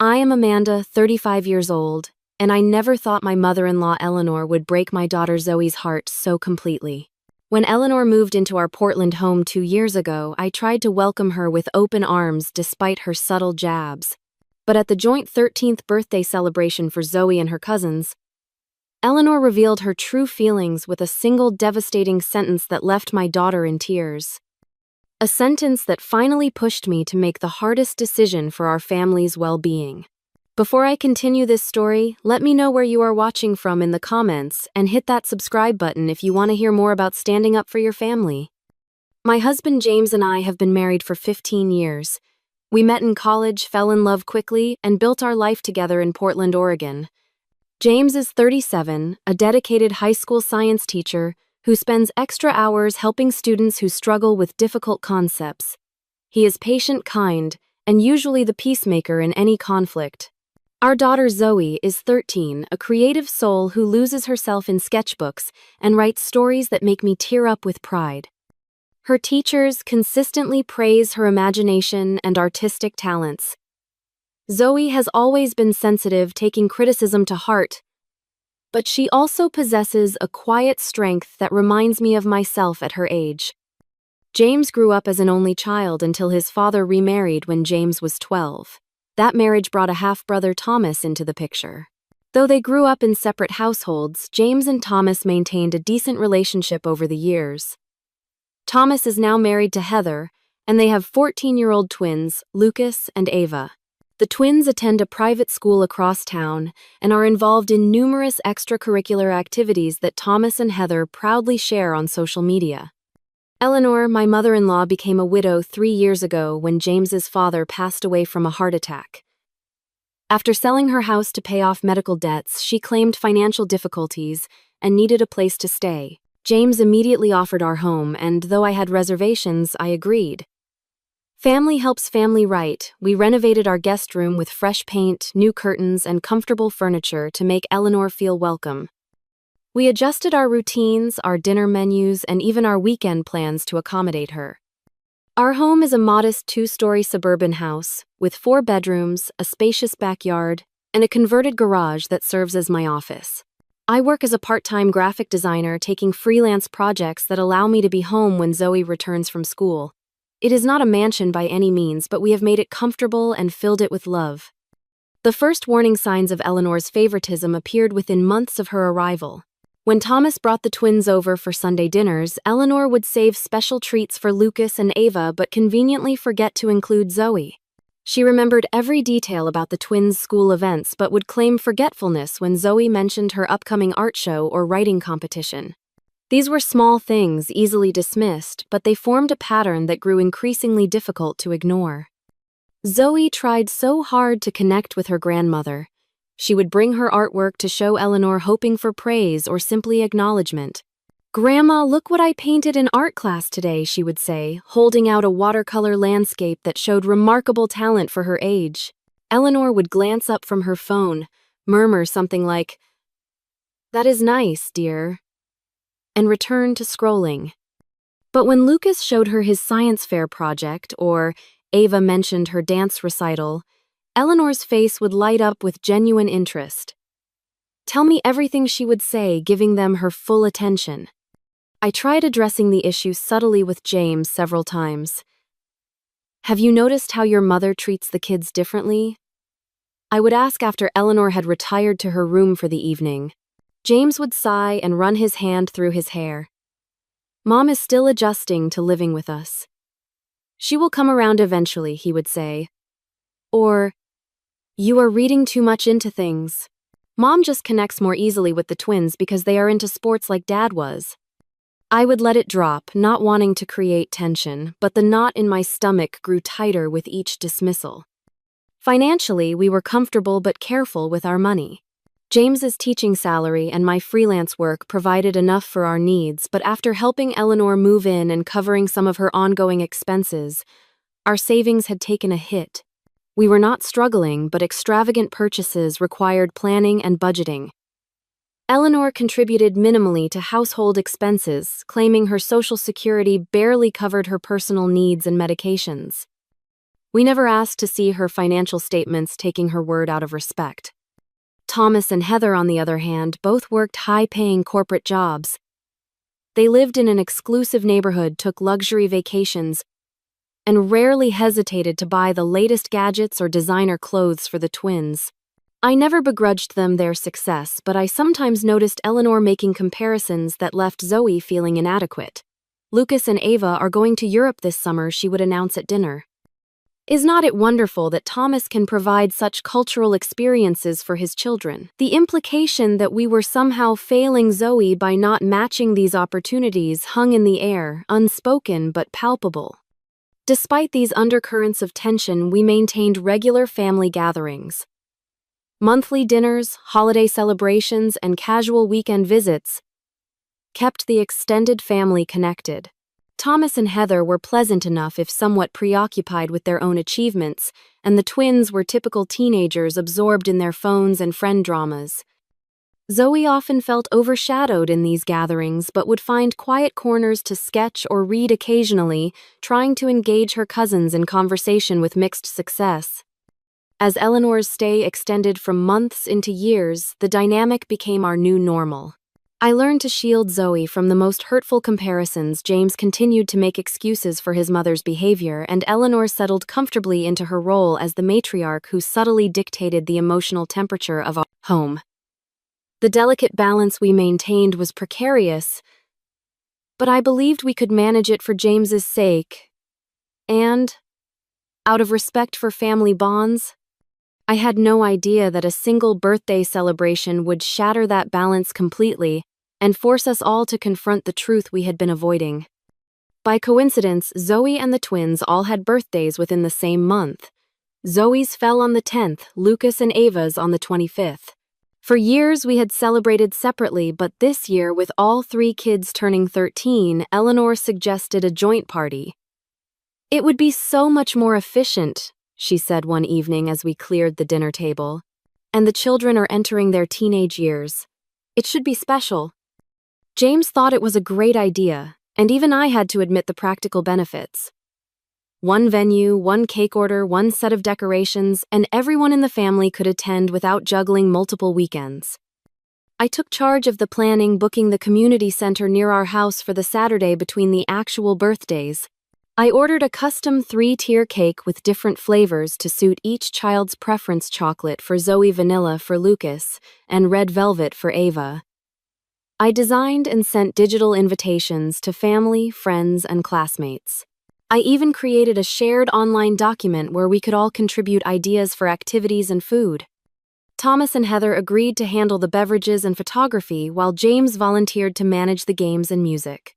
I am Amanda, 35 years old, and I never thought my mother-in-law Eleanor would break my daughter Zoe's heart so completely. When Eleanor moved into our Portland home 2 years ago, I tried to welcome her with open arms despite her subtle jabs. But at the joint 13th birthday celebration for Zoe and her cousins, Eleanor revealed her true feelings with a single devastating sentence that left my daughter in tears. A sentence that finally pushed me to make the hardest decision for our family's well-being. Before I continue this story, let me know where you are watching from in the comments and hit that subscribe button if you want to hear more about standing up for your family. My husband James and I have been married for 15 years. We met in college, fell in love quickly, and built our life together in Portland, Oregon. James is 37, a dedicated high school science teacher who spends extra hours helping students who struggle with difficult concepts. He is patient, kind, and usually the peacemaker in any conflict. Our daughter Zoe is 13, a creative soul who loses herself in sketchbooks and writes stories that make me tear up with pride. Her teachers consistently praise her imagination and artistic talents. Zoe has always been sensitive, taking criticism to heart, but she also possesses a quiet strength that reminds me of myself at her age. James grew up as an only child until his father remarried when James was 12. That marriage brought a half-brother Thomas into the picture. Though they grew up in separate households, James and Thomas maintained a decent relationship over the years. Thomas is now married to Heather, and they have 14-year-old twins, Lucas and Ava. The twins attend a private school across town and are involved in numerous extracurricular activities that Thomas and Heather proudly share on social media. Eleanor, my mother-in-law, became a widow 3 years ago when James's father passed away from a heart attack. After selling her house to pay off medical debts, she claimed financial difficulties and needed a place to stay. James immediately offered our home, and though I had reservations, I agreed. Family helps family right. We renovated our guest room with fresh paint, new curtains, and comfortable furniture to make Eleanor feel welcome. We adjusted our routines, our dinner menus, and even our weekend plans to accommodate her. Our home is a modest 2-story suburban house with 4 bedrooms, a spacious backyard, and a converted garage that serves as my office. I work as a part-time graphic designer, taking freelance projects that allow me to be home when Zoe returns from school. It is not a mansion by any means, but we have made it comfortable and filled it with love. The first warning signs of Eleanor's favoritism appeared within months of her arrival. When Thomas brought the twins over for Sunday dinners, Eleanor would save special treats for Lucas and Ava but conveniently forget to include Zoe. She remembered every detail about the twins' school events but would claim forgetfulness when Zoe mentioned her upcoming art show or writing competition. These were small things, easily dismissed, but they formed a pattern that grew increasingly difficult to ignore. Zoe tried so hard to connect with her grandmother. She would bring her artwork to show Eleanor, hoping for praise or simply acknowledgement. "Grandma, look what I painted in art class today," she would say, holding out a watercolor landscape that showed remarkable talent for her age. Eleanor would glance up from her phone, murmur something like, "That is nice, dear," and return to scrolling. But when Lucas showed her his science fair project or Ava mentioned her dance recital, Eleanor's face would light up with genuine interest. "Tell me everything," she would say, giving them her full attention. I tried addressing the issue subtly with James several times. "Have you noticed how your mother treats the kids differently?" I would ask after Eleanor had retired to her room for the evening. James would sigh and run his hand through his hair. "Mom is still adjusting to living with us. She will come around eventually," he would say. Or, "You are reading too much into things. Mom just connects more easily with the twins because they are into sports like Dad was." I would let it drop, not wanting to create tension, but the knot in my stomach grew tighter with each dismissal. Financially, we were comfortable but careful with our money. James's teaching salary and my freelance work provided enough for our needs, but after helping Eleanor move in and covering some of her ongoing expenses, our savings had taken a hit. We were not struggling, but extravagant purchases required planning and budgeting. Eleanor contributed minimally to household expenses, claiming her Social Security barely covered her personal needs and medications. We never asked to see her financial statements, taking her word out of respect. Thomas and Heather, on the other hand, both worked high-paying corporate jobs. They lived in an exclusive neighborhood, took luxury vacations, and rarely hesitated to buy the latest gadgets or designer clothes for the twins. I never begrudged them their success, but I sometimes noticed Eleanor making comparisons that left Zoe feeling inadequate. "Lucas and Ava are going to Europe this summer," she would announce at dinner. "Is not it wonderful that Thomas can provide such cultural experiences for his children?" The implication that we were somehow failing Zoe by not matching these opportunities hung in the air, unspoken but palpable. Despite these undercurrents of tension, we maintained regular family gatherings. Monthly dinners, holiday celebrations, and casual weekend visits kept the extended family connected. Thomas and Heather were pleasant enough if somewhat preoccupied with their own achievements, and the twins were typical teenagers absorbed in their phones and friend dramas. Zoe often felt overshadowed in these gatherings but would find quiet corners to sketch or read occasionally, trying to engage her cousins in conversation with mixed success. As Eleanor's stay extended from months into years, the dynamic became our new normal. I learned to shield Zoe from the most hurtful comparisons. James continued to make excuses for his mother's behavior, and Eleanor settled comfortably into her role as the matriarch who subtly dictated the emotional temperature of our home. The delicate balance we maintained was precarious, but I believed we could manage it for James's sake, and, out of respect for family bonds, I had no idea that a single birthday celebration would shatter that balance completely and force us all to confront the truth we had been avoiding. By coincidence, Zoe and the twins all had birthdays within the same month. Zoe's fell on the 10th, Lucas and Ava's on the 25th. For years we had celebrated separately, but this year, with all three kids turning 13, Eleanor suggested a joint party. "It would be so much more efficient," she said one evening as we cleared the dinner table. "And the children are entering their teenage years. It should be special." James thought it was a great idea, and even I had to admit the practical benefits. One venue, one cake order, one set of decorations, and everyone in the family could attend without juggling multiple weekends. I took charge of the planning, booking the community center near our house for the Saturday between the actual birthdays. I ordered a custom 3-tier cake with different flavors to suit each child's preference: chocolate for Zoe, vanilla for Lucas, and red velvet for Ava. I designed and sent digital invitations to family, friends, and classmates. I even created a shared online document where we could all contribute ideas for activities and food. Thomas and Heather agreed to handle the beverages and photography, while James volunteered to manage the games and music.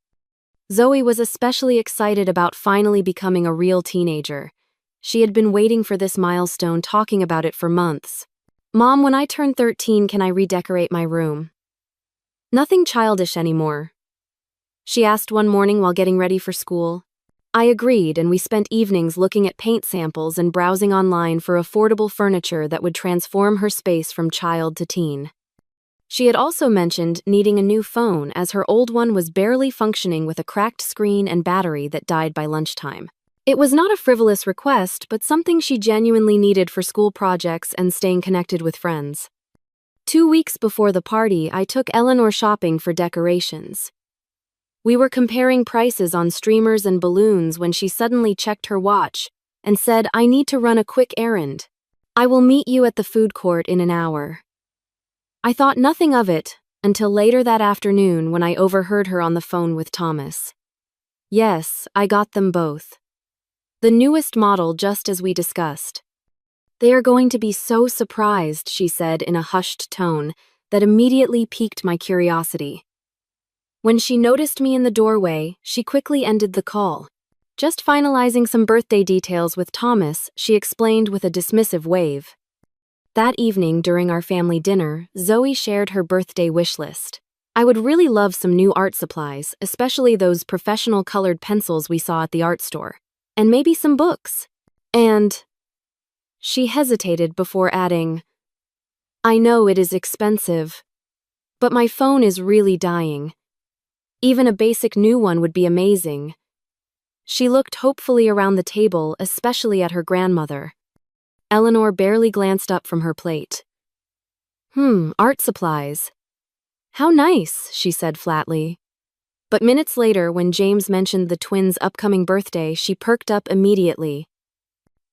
Zoe was especially excited about finally becoming a real teenager. She had been waiting for this milestone, talking about it for months. "Mom, when I turn 13, can I redecorate my room?" "Nothing childish anymore," she asked one morning while getting ready for school. I agreed, and we spent evenings looking at paint samples and browsing online for affordable furniture that would transform her space from child to teen. She had also mentioned needing a new phone, as her old one was barely functioning with a cracked screen and battery that died by lunchtime. It was not a frivolous request, but something she genuinely needed for school projects and staying connected with friends. 2 weeks before the party, I took Eleanor shopping for decorations. We were comparing prices on streamers and balloons when she suddenly checked her watch and said, "I need to run a quick errand. I will meet you at the food court in an hour." I thought nothing of it until later that afternoon when I overheard her on the phone with Thomas. "Yes, I got them both. The newest model, just as we discussed. They are going to be so surprised," she said in a hushed tone that immediately piqued my curiosity. When she noticed me in the doorway, she quickly ended the call. "Just finalizing some birthday details with Thomas," she explained with a dismissive wave. That evening, during our family dinner, Zoe shared her birthday wish list. "I would really love some new art supplies, especially those professional colored pencils we saw at the art store. And maybe some books. And..." She hesitated before adding, "I know it is expensive, but my phone is really dying. Even a basic new one would be amazing." She looked hopefully around the table, especially at her grandmother. Eleanor barely glanced up from her plate. Art supplies. How nice, she said flatly. But minutes later, when James mentioned the twins' upcoming birthday, she perked up immediately.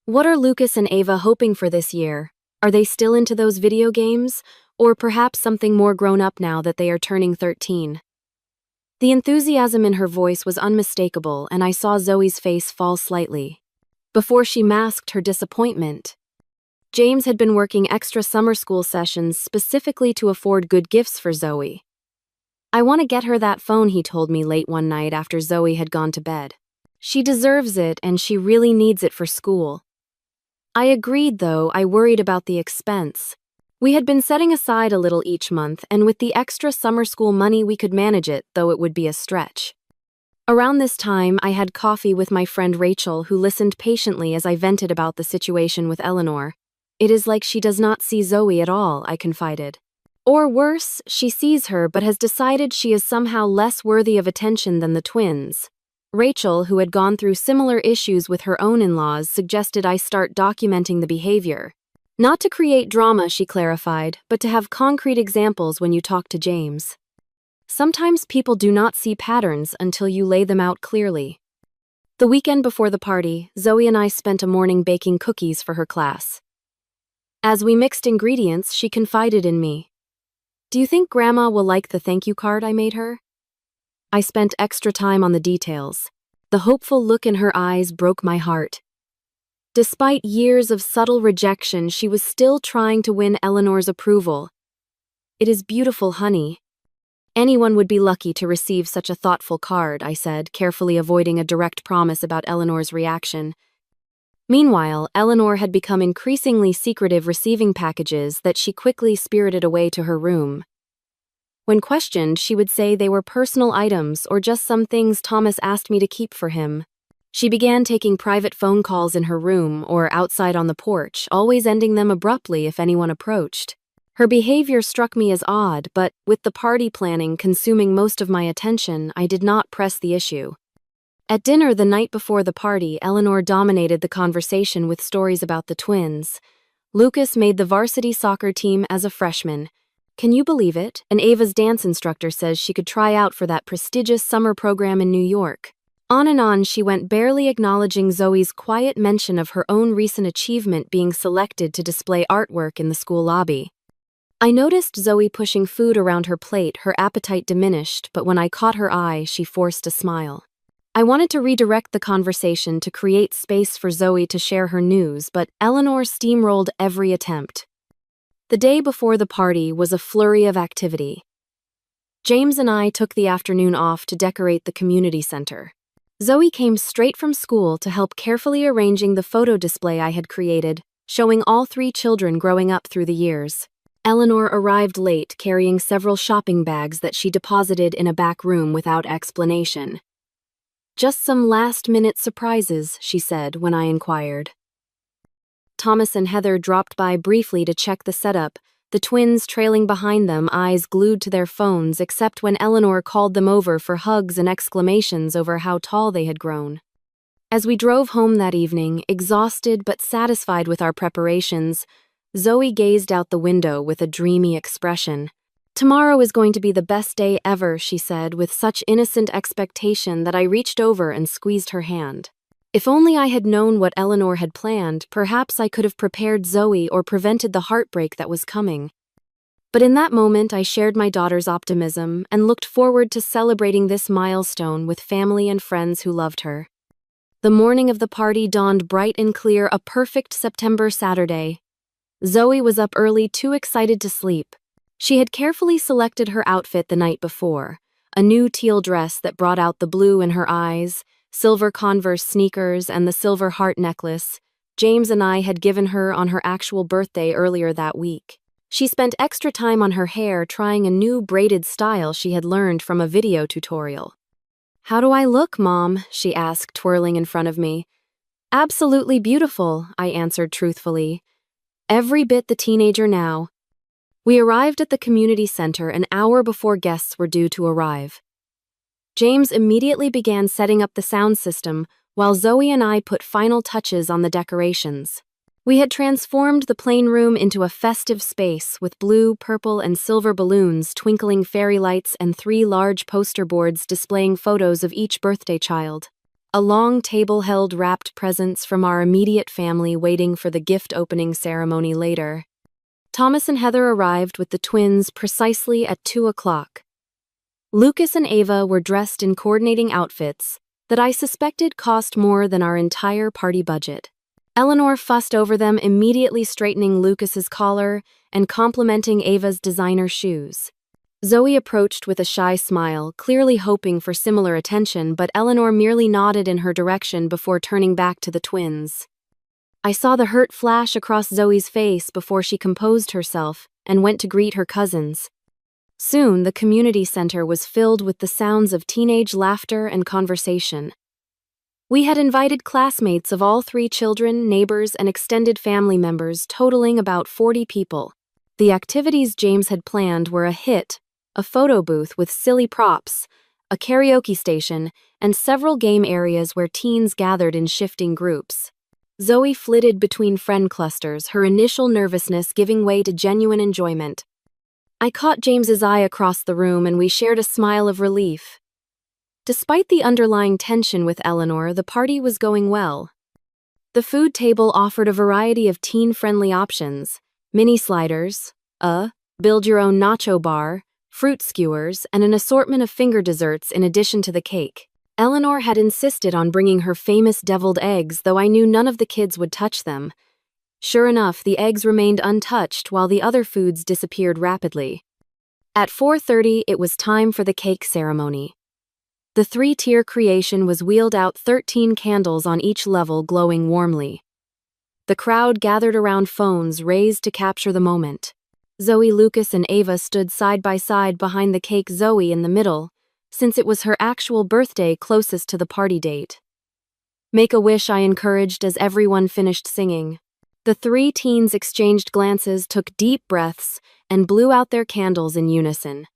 What are Lucas and Ava hoping for this year? Are they still into those video games? Or perhaps something more grown up now that they are turning 13? The enthusiasm in her voice was unmistakable, and I saw Zoe's face fall slightly. Before she masked her disappointment, James had been working extra summer school sessions specifically to afford good gifts for Zoe. I want to get her that phone, he told me late one night after Zoe had gone to bed. She deserves it, and she really needs it for school. I agreed, though I worried about the expense. We had been setting aside a little each month, and with the extra summer school money we could manage it, though it would be a stretch. Around this time, I had coffee with my friend Rachel, who listened patiently as I vented about the situation with Eleanor. It is like she does not see Zoe at all, I confided. Or worse, she sees her but has decided she is somehow less worthy of attention than the twins. Rachel, who had gone through similar issues with her own in-laws, suggested I start documenting the behavior. Not to create drama, she clarified, but to have concrete examples when you talk to James. Sometimes people do not see patterns until you lay them out clearly. The weekend before the party, Zoe and I spent a morning baking cookies for her class. As we mixed ingredients, she confided in me. Do you think Grandma will like the thank you card I made her? I spent extra time on the details. The hopeful look in her eyes broke my heart. Despite years of subtle rejection, she was still trying to win Eleanor's approval. It is beautiful, honey. Anyone would be lucky to receive such a thoughtful card, I said, carefully avoiding a direct promise about Eleanor's reaction. Meanwhile, Eleanor had become increasingly secretive, receiving packages that she quickly spirited away to her room. When questioned, she would say they were personal items or just some things Thomas asked me to keep for him. She began taking private phone calls in her room or outside on the porch, always ending them abruptly if anyone approached. Her behavior struck me as odd, but with the party planning consuming most of my attention, I did not press the issue. At dinner the night before the party, Eleanor dominated the conversation with stories about the twins. Lucas made the varsity soccer team as a freshman. Can you believe it? And Ava's dance instructor says she could try out for that prestigious summer program in New York. On and on she went, barely acknowledging Zoe's quiet mention of her own recent achievement being selected to display artwork in the school lobby. I noticed Zoe pushing food around her plate, her appetite diminished, but when I caught her eye, she forced a smile. I wanted to redirect the conversation to create space for Zoe to share her news, but Eleanor steamrolled every attempt. The day before the party was a flurry of activity. James and I took the afternoon off to decorate the community center. Zoe came straight from school to help carefully arranging the photo display I had created, showing all 3 children growing up through the years. Eleanor arrived late, carrying several shopping bags that she deposited in a back room without explanation. Just some last-minute surprises, she said when I inquired. Thomas and Heather dropped by briefly to check the setup, the twins trailing behind them, eyes glued to their phones, except when Eleanor called them over for hugs and exclamations over how tall they had grown. As we drove home that evening, exhausted but satisfied with our preparations, Zoe gazed out the window with a dreamy expression. Tomorrow is going to be the best day ever, she said, with such innocent expectation that I reached over and squeezed her hand. If only I had known what Eleanor had planned, perhaps I could have prepared Zoe or prevented the heartbreak that was coming. But in that moment, I shared my daughter's optimism and looked forward to celebrating this milestone with family and friends who loved her. The morning of the party dawned bright and clear, a perfect September Saturday. Zoe was up early, too excited to sleep. She had carefully selected her outfit the night before, a new teal dress that brought out the blue in her eyes, silver Converse sneakers, and the silver heart necklace James and I had given her on her actual birthday earlier that week. She spent extra time on her hair, trying a new braided style she had learned from a video tutorial. "How do I look, Mom?" she asked, twirling in front of me. "Absolutely beautiful," I answered truthfully. Every bit the teenager now. We arrived at the community center an hour before guests were due to arrive. James immediately began setting up the sound system, while Zoe and I put final touches on the decorations. We had transformed the plain room into a festive space with blue, purple, and silver balloons, twinkling fairy lights, and 3 large poster boards displaying photos of each birthday child. A long table held wrapped presents from our immediate family waiting for the gift opening ceremony later. Thomas and Heather arrived with the twins precisely at 2 o'clock. Lucas and Ava were dressed in coordinating outfits that I suspected cost more than our entire party budget. Eleanor fussed over them, immediately straightening Lucas's collar and complimenting Ava's designer shoes. Zoe approached with a shy smile, clearly hoping for similar attention, but Eleanor merely nodded in her direction before turning back to the twins. I saw the hurt flash across Zoe's face before she composed herself and went to greet her cousins. Soon, the community center was filled with the sounds of teenage laughter and conversation. We had invited classmates of all 3 children, neighbors, and extended family members, totaling about 40 people. The activities James had planned were a hit, a photo booth with silly props, a karaoke station, and several game areas where teens gathered in shifting groups. Zoe flitted between friend clusters, her initial nervousness giving way to genuine enjoyment. I caught James's eye across the room and we shared a smile of relief. Despite the underlying tension with Eleanor, the party was going well. The food table offered a variety of teen-friendly options: mini sliders, a build-your-own nacho bar, fruit skewers, and an assortment of finger desserts in addition to the cake. Eleanor had insisted on bringing her famous deviled eggs, though I knew none of the kids would touch them. Sure enough, the eggs remained untouched while the other foods disappeared rapidly. At 4:30, it was time for the cake ceremony. The 3-tier creation was wheeled out, 13 candles on each level glowing warmly. The crowd gathered around, phones raised to capture the moment. Zoe, Lucas, and Ava stood side by side behind the cake, Zoe in the middle, since it was her actual birthday closest to the party date. "Make a wish," I encouraged as everyone finished singing. The 3 teens exchanged glances, took deep breaths, and blew out their candles in unison.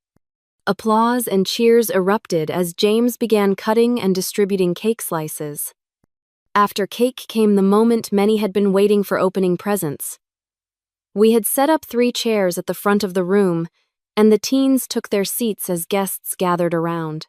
Applause and cheers erupted as James began cutting and distributing cake slices. After cake came the moment many had been waiting for: opening presents. We had set up 3 chairs at the front of the room, and the teens took their seats as guests gathered around.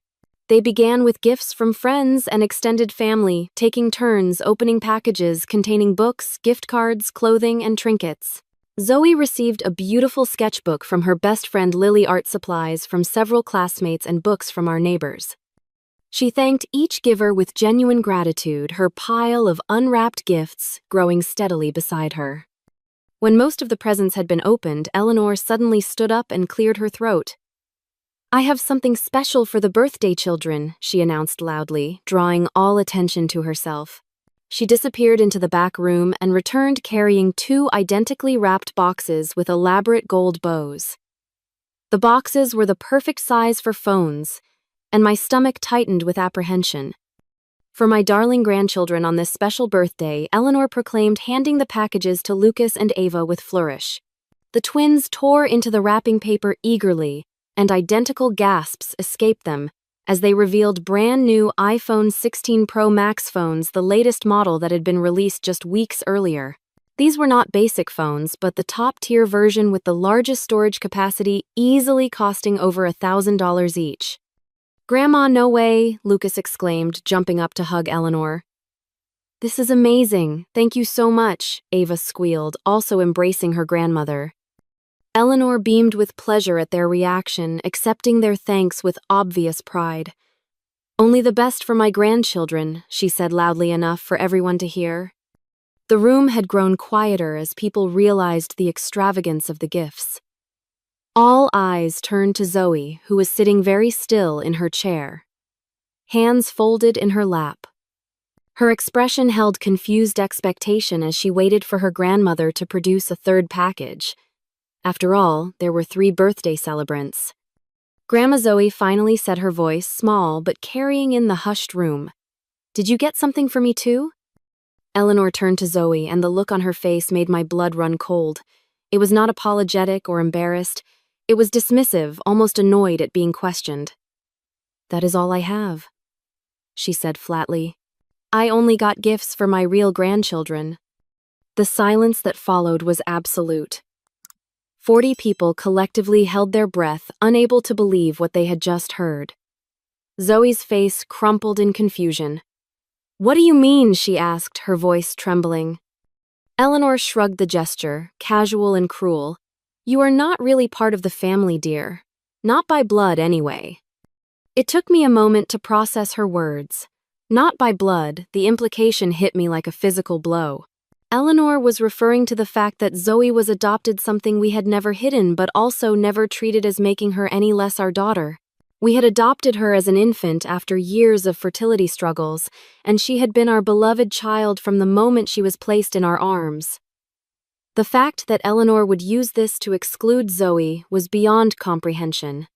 They began with gifts from friends and extended family, taking turns opening packages containing books, gift cards, clothing, and trinkets. Zoe received a beautiful sketchbook from her best friend Lily, art supplies from several classmates, and books from our neighbors. She thanked each giver with genuine gratitude, her pile of unwrapped gifts growing steadily beside her. When most of the presents had been opened, Eleanor suddenly stood up and cleared her throat. "I have something special for the birthday children," she announced loudly, drawing all attention to herself. She disappeared into the back room and returned carrying 2 identically wrapped boxes with elaborate gold bows. The boxes were the perfect size for phones, and my stomach tightened with apprehension. "For my darling grandchildren on this special birthday," Eleanor proclaimed, handing the packages to Lucas and Ava with flourish. The twins tore into the wrapping paper eagerly, and identical gasps escaped them as they revealed brand new iPhone 16 Pro Max phones, the latest model that had been released just weeks earlier. These were not basic phones, but the top-tier version with the largest storage capacity, easily costing over $1,000 each. "Grandma, no way," Lucas exclaimed, jumping up to hug Eleanor. "This is amazing. Thank you so much," Ava squealed, also embracing her grandmother. Eleanor beamed with pleasure at their reaction, accepting their thanks with obvious pride. "Only the best for my grandchildren," she said loudly enough for everyone to hear. The room had grown quieter as people realized the extravagance of the gifts. All eyes turned to Zoe, who was sitting very still in her chair, hands folded in her lap. Her expression held confused expectation as she waited for her grandmother to produce a 3rd package. After all, there were 3 birthday celebrants. Grandma Zoe finally said, her voice small but carrying in the hushed room. "Did you get something for me too?" Eleanor turned to Zoe, and the look on her face made my blood run cold. It was not apologetic or embarrassed. It was dismissive, almost annoyed at being questioned. "That is all I have," she said flatly. I only got gifts for my real grandchildren." The silence that followed was absolute. 40 people collectively held their breath, unable to believe what they had just heard. Zoe's face crumpled in confusion. "What do you mean?" she asked, her voice trembling. Eleanor shrugged the gesture, casual and cruel. "You are not really part of the family, dear. Not by blood, anyway." It took me a moment to process her words. Not by blood, the implication hit me like a physical blow. Eleanor was referring to the fact that Zoe was adopted, something we had never hidden but also never treated as making her any less our daughter. We had adopted her as an infant after years of fertility struggles, and she had been our beloved child from the moment she was placed in our arms. The fact that Eleanor would use this to exclude Zoe was beyond comprehension.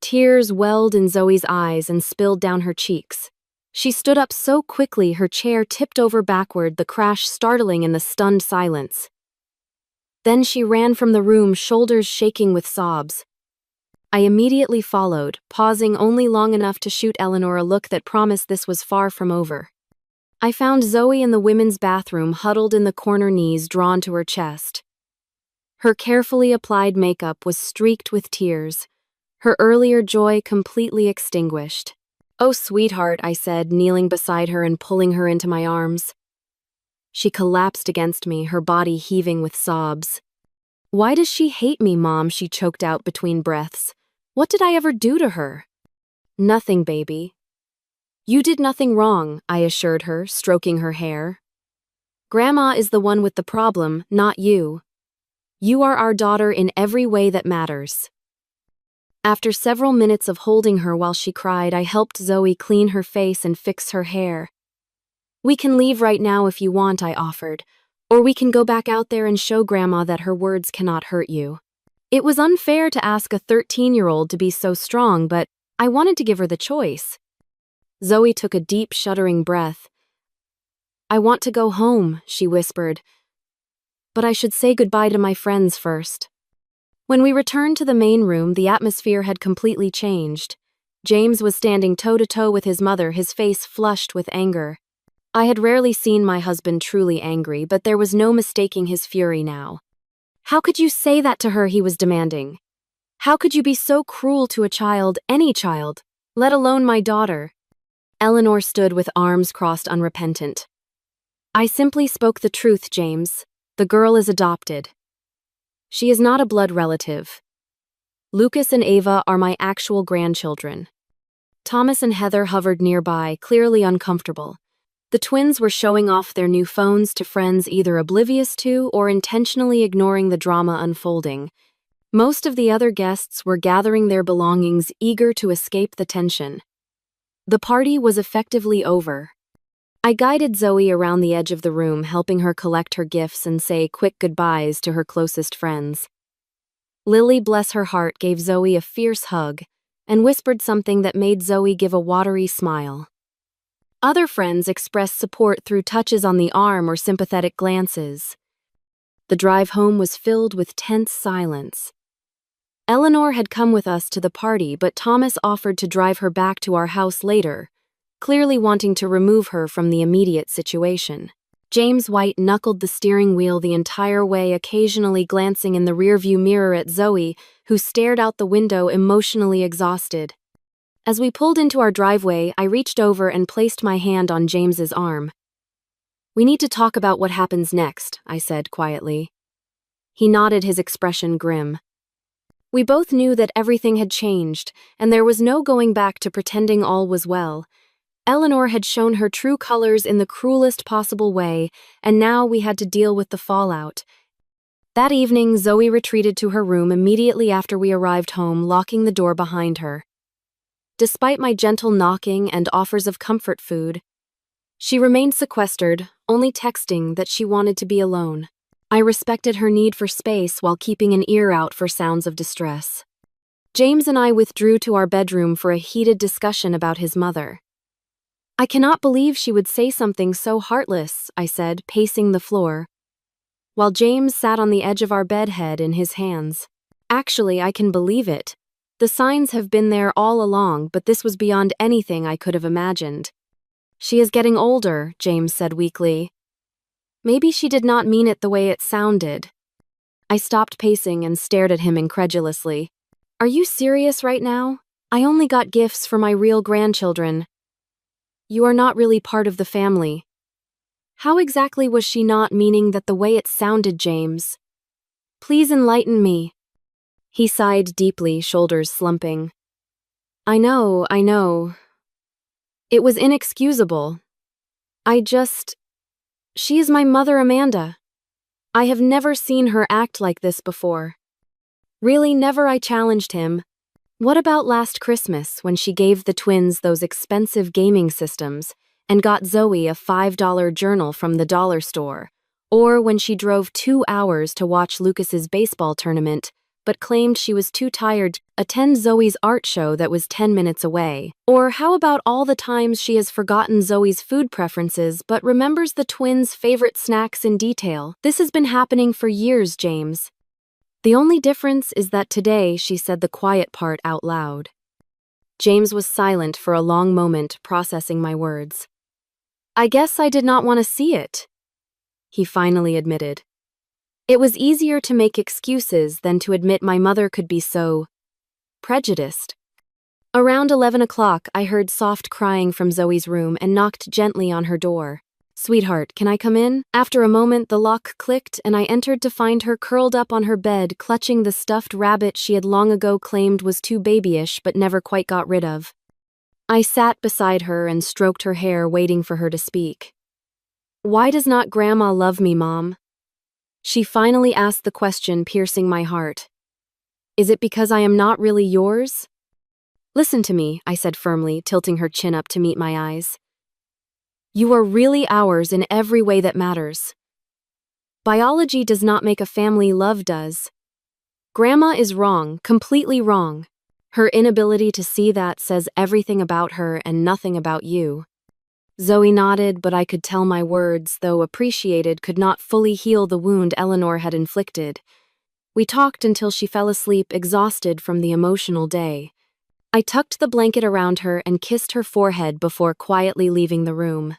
Tears welled in Zoe's eyes and spilled down her cheeks. She stood up so quickly her chair tipped over backward, the crash startling in the stunned silence. Then she ran from the room, shoulders shaking with sobs. I immediately followed, pausing only long enough to shoot Eleanor a look that promised this was far from over. I found Zoe in the women's bathroom, huddled in the corner, knees drawn to her chest. Her carefully applied makeup was streaked with tears, her earlier joy completely extinguished. "Oh, sweetheart," I said, kneeling beside her and pulling her into my arms. She collapsed against me, her body heaving with sobs. "Why does she hate me, Mom?" she choked out between breaths. "What did I ever do to her?" "Nothing, baby." "You did nothing wrong," I assured her, stroking her hair. "Grandma is the one with the problem, not you. You are our daughter in every way that matters." After several minutes of holding her while she cried, I helped Zoe clean her face and fix her hair. "We can leave right now if you want," I offered, "or we can go back out there and show Grandma that her words cannot hurt you." It was unfair to ask a 13-year-old to be so strong, but I wanted to give her the choice. Zoe took a deep, shuddering breath. "I want to go home," she whispered, "but I should say goodbye to my friends first." When we returned to the main room, the atmosphere had completely changed. James was standing toe-to-toe with his mother, his face flushed with anger. I had rarely seen my husband truly angry, but there was no mistaking his fury now. "How could you say that to her?" he was demanding. "How could you be so cruel to a child, any child, let alone my daughter?" Eleanor stood with arms crossed, unrepentant. "I simply spoke the truth, James. The girl is adopted. She is not a blood relative. Lucas and Ava are my actual grandchildren." Thomas and Heather hovered nearby, clearly uncomfortable. The twins were showing off their new phones to friends, either oblivious to or intentionally ignoring the drama unfolding. Most of the other guests were gathering their belongings, eager to escape the tension. The party was effectively over. I guided Zoe around the edge of the room, helping her collect her gifts and say quick goodbyes to her closest friends. Lily, bless her heart, gave Zoe a fierce hug and whispered something that made Zoe give a watery smile. Other friends expressed support through touches on the arm or sympathetic glances. The drive home was filled with tense silence. Eleanor had come with us to the party, but Thomas offered to drive her back to our house later, clearly wanting to remove her from the immediate situation. James white-knuckled the steering wheel the entire way, occasionally glancing in the rearview mirror at Zoe, who stared out the window, emotionally exhausted. As we pulled into our driveway, I reached over and placed my hand on James's arm. "We need to talk about what happens next," I said quietly. He nodded, his expression grim. We both knew that everything had changed, and there was no going back to pretending all was well. Eleanor had shown her true colors in the cruelest possible way, and now we had to deal with the fallout. That evening, Zoe retreated to her room immediately after we arrived home, locking the door behind her. Despite my gentle knocking and offers of comfort food, she remained sequestered, only texting that she wanted to be alone. I respected her need for space while keeping an ear out for sounds of distress. James and I withdrew to our bedroom for a heated discussion about his mother. "I cannot believe she would say something so heartless," I said, pacing the floor, while James sat on the edge of our bed, head in his hands. "Actually, I can believe it. The signs have been there all along, but this was beyond anything I could have imagined." She is getting older, James said weakly. Maybe she did not mean it the way it sounded. I stopped pacing and stared at him incredulously. Are you serious right now? I only got gifts for my real grandchildren. You are not really part of the family. How exactly was she not meaning that the way it sounded, James? Please enlighten me. He sighed deeply, shoulders slumping. I know. It was inexcusable. She is my mother, Amanda. I have never seen her act like this before. Really, never. I challenged him. What about last Christmas when she gave the twins those expensive gaming systems and got Zoe a $5 journal from the dollar store? Or when she drove 2 hours to watch Lucas's baseball tournament but claimed she was too tired to attend Zoe's art show that was 10 minutes away? Or how about all the times she has forgotten Zoe's food preferences but remembers the twins' favorite snacks in detail? This has been happening for years, James. The only difference is that today she said the quiet part out loud. James was silent for a long moment, processing my words. I guess I did not want to see it, he finally admitted. It was easier to make excuses than to admit my mother could be so prejudiced. Around 11 o'clock, I heard soft crying from Zoe's room and knocked gently on her door. Sweetheart, can I come in? After a moment, the lock clicked and I entered to find her curled up on her bed, clutching the stuffed rabbit she had long ago claimed was too babyish but never quite got rid of. I sat beside her and stroked her hair, waiting for her to speak. Why does not Grandma love me, Mom? She finally asked the question, piercing my heart. Is it because I am not really yours? Listen to me, I said firmly, tilting her chin up to meet my eyes. You are really ours in every way that matters. Biology does not make a family, love does. Grandma is wrong, completely wrong. Her inability to see that says everything about her and nothing about you. Zoe nodded, but I could tell my words, though appreciated, could not fully heal the wound Eleanor had inflicted. We talked until she fell asleep, exhausted from the emotional day. I tucked the blanket around her and kissed her forehead before quietly leaving the room.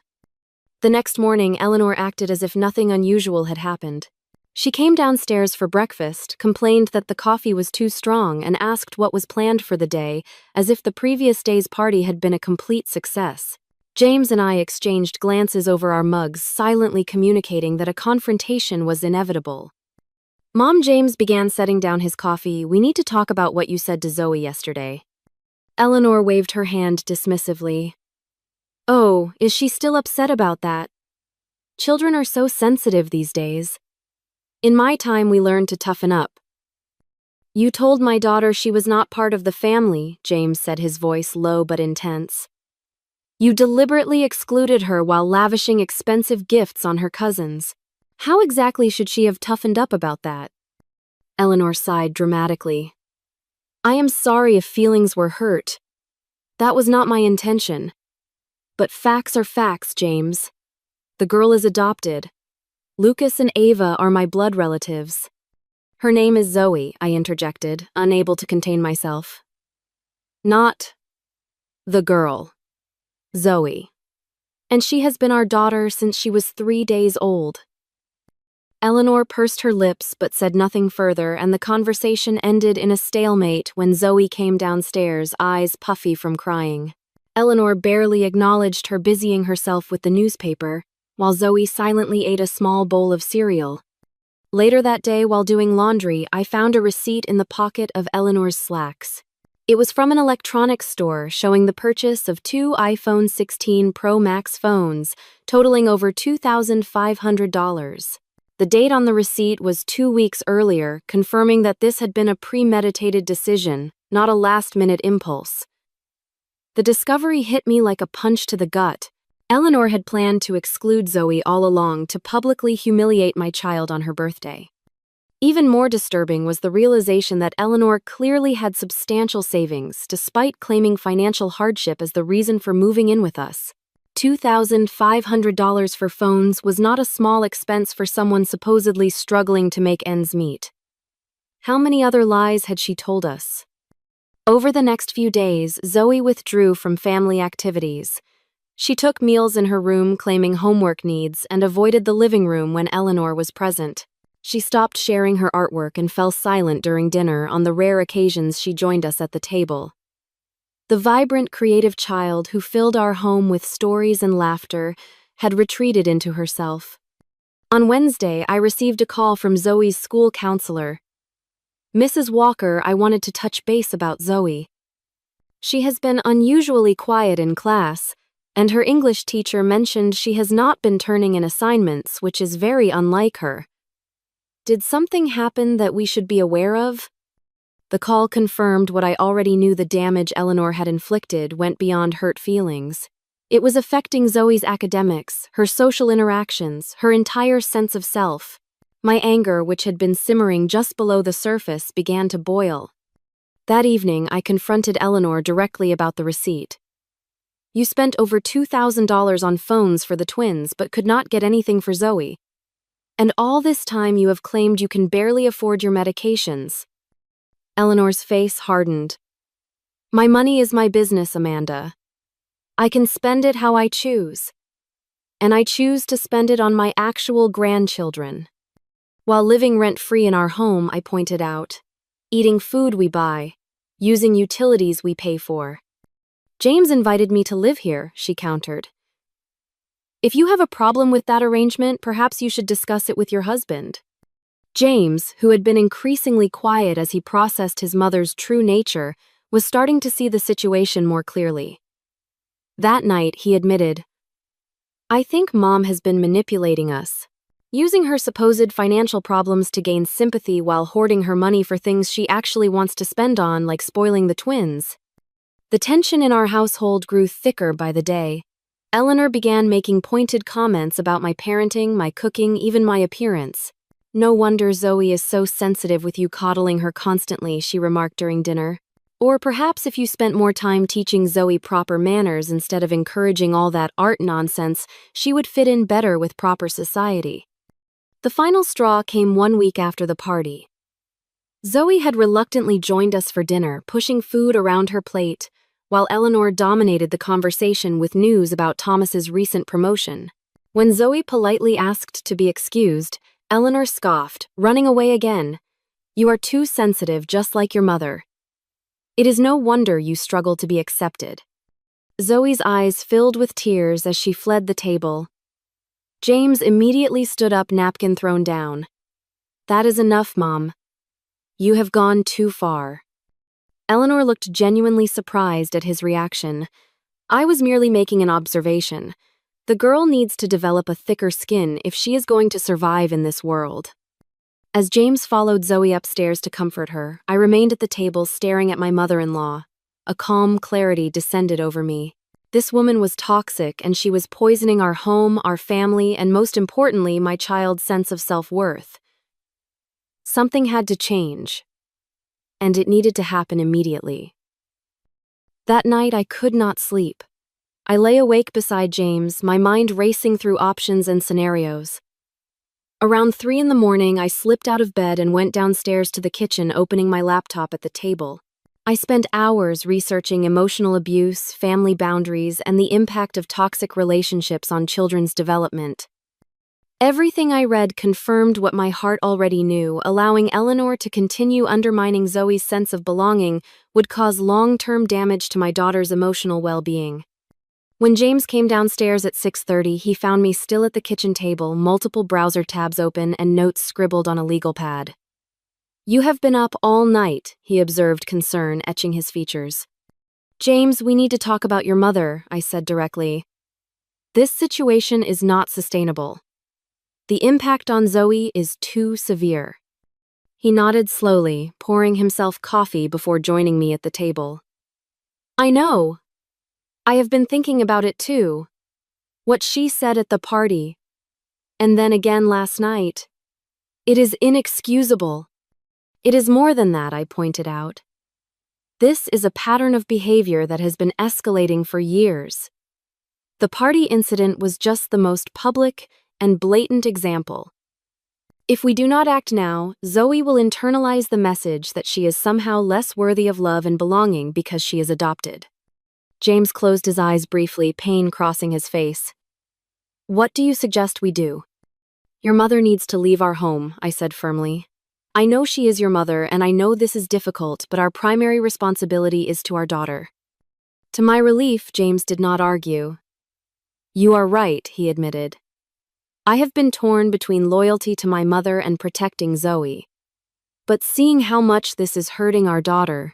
The next morning, Eleanor acted as if nothing unusual had happened. She came downstairs for breakfast, complained that the coffee was too strong, and asked what was planned for the day, as if the previous day's party had been a complete success. James and I exchanged glances over our mugs, silently communicating that a confrontation was inevitable. Mom, James began setting down his coffee. We need to talk about what you said to Zoe yesterday. Eleanor waved her hand dismissively. Oh, is she still upset about that? Children are so sensitive these days. In my time, we learned to toughen up. You told my daughter she was not part of the family, James said, his voice low but intense. You deliberately excluded her while lavishing expensive gifts on her cousins. How exactly should she have toughened up about that? Eleanor sighed dramatically. I am sorry if feelings were hurt. That was not my intention. But facts are facts, James. The girl is adopted. Lucas and Ava are my blood relatives. Her name is Zoe, I interjected, unable to contain myself. Not the girl. Zoe. And she has been our daughter since she was 3 days old. Eleanor pursed her lips but said nothing further, and the conversation ended in a stalemate when Zoe came downstairs, eyes puffy from crying. Eleanor barely acknowledged her, busying herself with the newspaper, while Zoe silently ate a small bowl of cereal. Later that day, while doing laundry, I found a receipt in the pocket of Eleanor's slacks. It was from an electronics store showing the purchase of 2 iPhone 16 Pro Max phones, totaling over $2,500. The date on the receipt was 2 weeks earlier, confirming that this had been a premeditated decision, not a last-minute impulse. The discovery hit me like a punch to the gut. Eleanor had planned to exclude Zoe all along to publicly humiliate my child on her birthday. Even more disturbing was the realization that Eleanor clearly had substantial savings, despite claiming financial hardship as the reason for moving in with us. $2,500 for phones was not a small expense for someone supposedly struggling to make ends meet. How many other lies had she told us? Over the next few days, Zoe withdrew from family activities. She took meals in her room, claiming homework needs, and avoided the living room when Eleanor was present. She stopped sharing her artwork and fell silent during dinner on the rare occasions she joined us at the table. The vibrant, creative child who filled our home with stories and laughter had retreated into herself. On Wednesday, I received a call from Zoe's school counselor. "Mrs. Walker, I wanted to touch base about Zoe. She has been unusually quiet in class, and her English teacher mentioned she has not been turning in assignments, which is very unlike her. Did something happen that we should be aware of?" The call confirmed what I already knew: the damage Eleanor had inflicted went beyond hurt feelings. It was affecting Zoe's academics, her social interactions, her entire sense of self. My anger, which had been simmering just below the surface, began to boil. That evening, I confronted Eleanor directly about the receipt. "You spent over $2,000 on phones for the twins, but could not get anything for Zoe. And all this time you have claimed you can barely afford your medications." Eleanor's face hardened. "My money is my business, Amanda. I can spend it how I choose. And I choose to spend it on my actual grandchildren. While living rent-free in our home," I pointed out, "eating food we buy, using utilities we pay for." "James invited me to live here," she countered. "If you have a problem with that arrangement, perhaps you should discuss it with your husband." James, who had been increasingly quiet as he processed his mother's true nature, was starting to see the situation more clearly. That night, he admitted, "I think Mom has been manipulating us, using her supposed financial problems to gain sympathy while hoarding her money for things she actually wants to spend on, like spoiling the twins." The tension in our household grew thicker by the day. Eleanor began making pointed comments about my parenting, my cooking, even my appearance. "No wonder Zoe is so sensitive with you coddling her constantly," she remarked during dinner. "Or perhaps if you spent more time teaching Zoe proper manners instead of encouraging all that art nonsense, she would fit in better with proper society." The final straw came 1 week after the party. Zoe had reluctantly joined us for dinner, pushing food around her plate, while Eleanor dominated the conversation with news about Thomas's recent promotion. When Zoe politely asked to be excused, Eleanor scoffed, running away again. "You are too sensitive, just like your mother. It is no wonder you struggle to be accepted." Zoe's eyes filled with tears as she fled the table. James immediately stood up, napkin thrown down. "That is enough, Mom. You have gone too far." Eleanor looked genuinely surprised at his reaction. "I was merely making an observation. The girl needs to develop a thicker skin if she is going to survive in this world." As James followed Zoe upstairs to comfort her, I remained at the table staring at my mother-in-law. A calm clarity descended over me. This woman was toxic, and she was poisoning our home, our family, and most importantly, my child's sense of self-worth. Something had to change, and it needed to happen immediately. That night, I could not sleep. I lay awake beside James, my mind racing through options and scenarios. Around 3 in the morning, I slipped out of bed and went downstairs to the kitchen, opening my laptop at the table. I spent hours researching emotional abuse, family boundaries, and the impact of toxic relationships on children's development. Everything I read confirmed what my heart already knew: allowing Eleanor to continue undermining Zoe's sense of belonging would cause long-term damage to my daughter's emotional well-being. When James came downstairs at 6:30, he found me still at the kitchen table, multiple browser tabs open and notes scribbled on a legal pad. "You have been up all night," he observed, concern etching his features. "James, we need to talk about your mother," I said directly. "This situation is not sustainable. The impact on Zoe is too severe." He nodded slowly, pouring himself coffee before joining me at the table. "I know. I have been thinking about it too. What she said at the party, and then again last night. It is inexcusable." "It is more than that," I pointed out. "This is a pattern of behavior that has been escalating for years. The party incident was just the most public and blatant example. If we do not act now, Zoe will internalize the message that she is somehow less worthy of love and belonging because she is adopted." James closed his eyes briefly, pain crossing his face. What do you suggest we do? Your mother needs to leave our home, I said firmly. I know she is your mother, and I know this is difficult, but our primary responsibility is to our daughter. To my relief, James did not argue. You are right, he admitted. I have been torn between loyalty to my mother and protecting Zoe. But seeing how much this is hurting our daughter,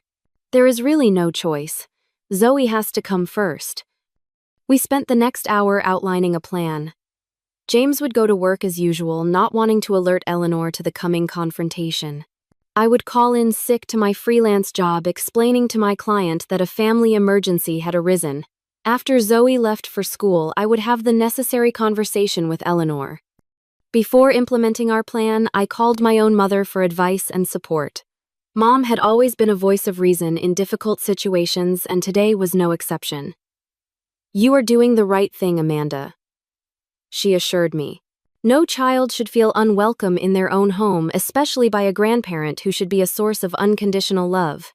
there is really no choice. Zoe has to come first. We spent the next hour outlining a plan. James would go to work as usual, not wanting to alert Eleanor to the coming confrontation. I would call in sick to my freelance job, explaining to my client that a family emergency had arisen. After Zoe left for school, I would have the necessary conversation with Eleanor. Before implementing our plan, I called my own mother for advice and support. Mom had always been a voice of reason in difficult situations, and today was no exception. You are doing the right thing, Amanda, she assured me. No child should feel unwelcome in their own home, especially by a grandparent who should be a source of unconditional love.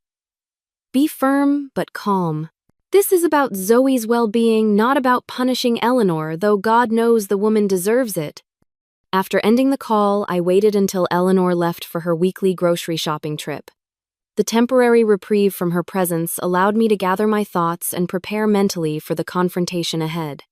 Be firm but calm. This is about Zoe's well-being, not about punishing Eleanor, though God knows the woman deserves it. After ending the call, I waited until Eleanor left for her weekly grocery shopping trip. The temporary reprieve from her presence allowed me to gather my thoughts and prepare mentally for the confrontation ahead.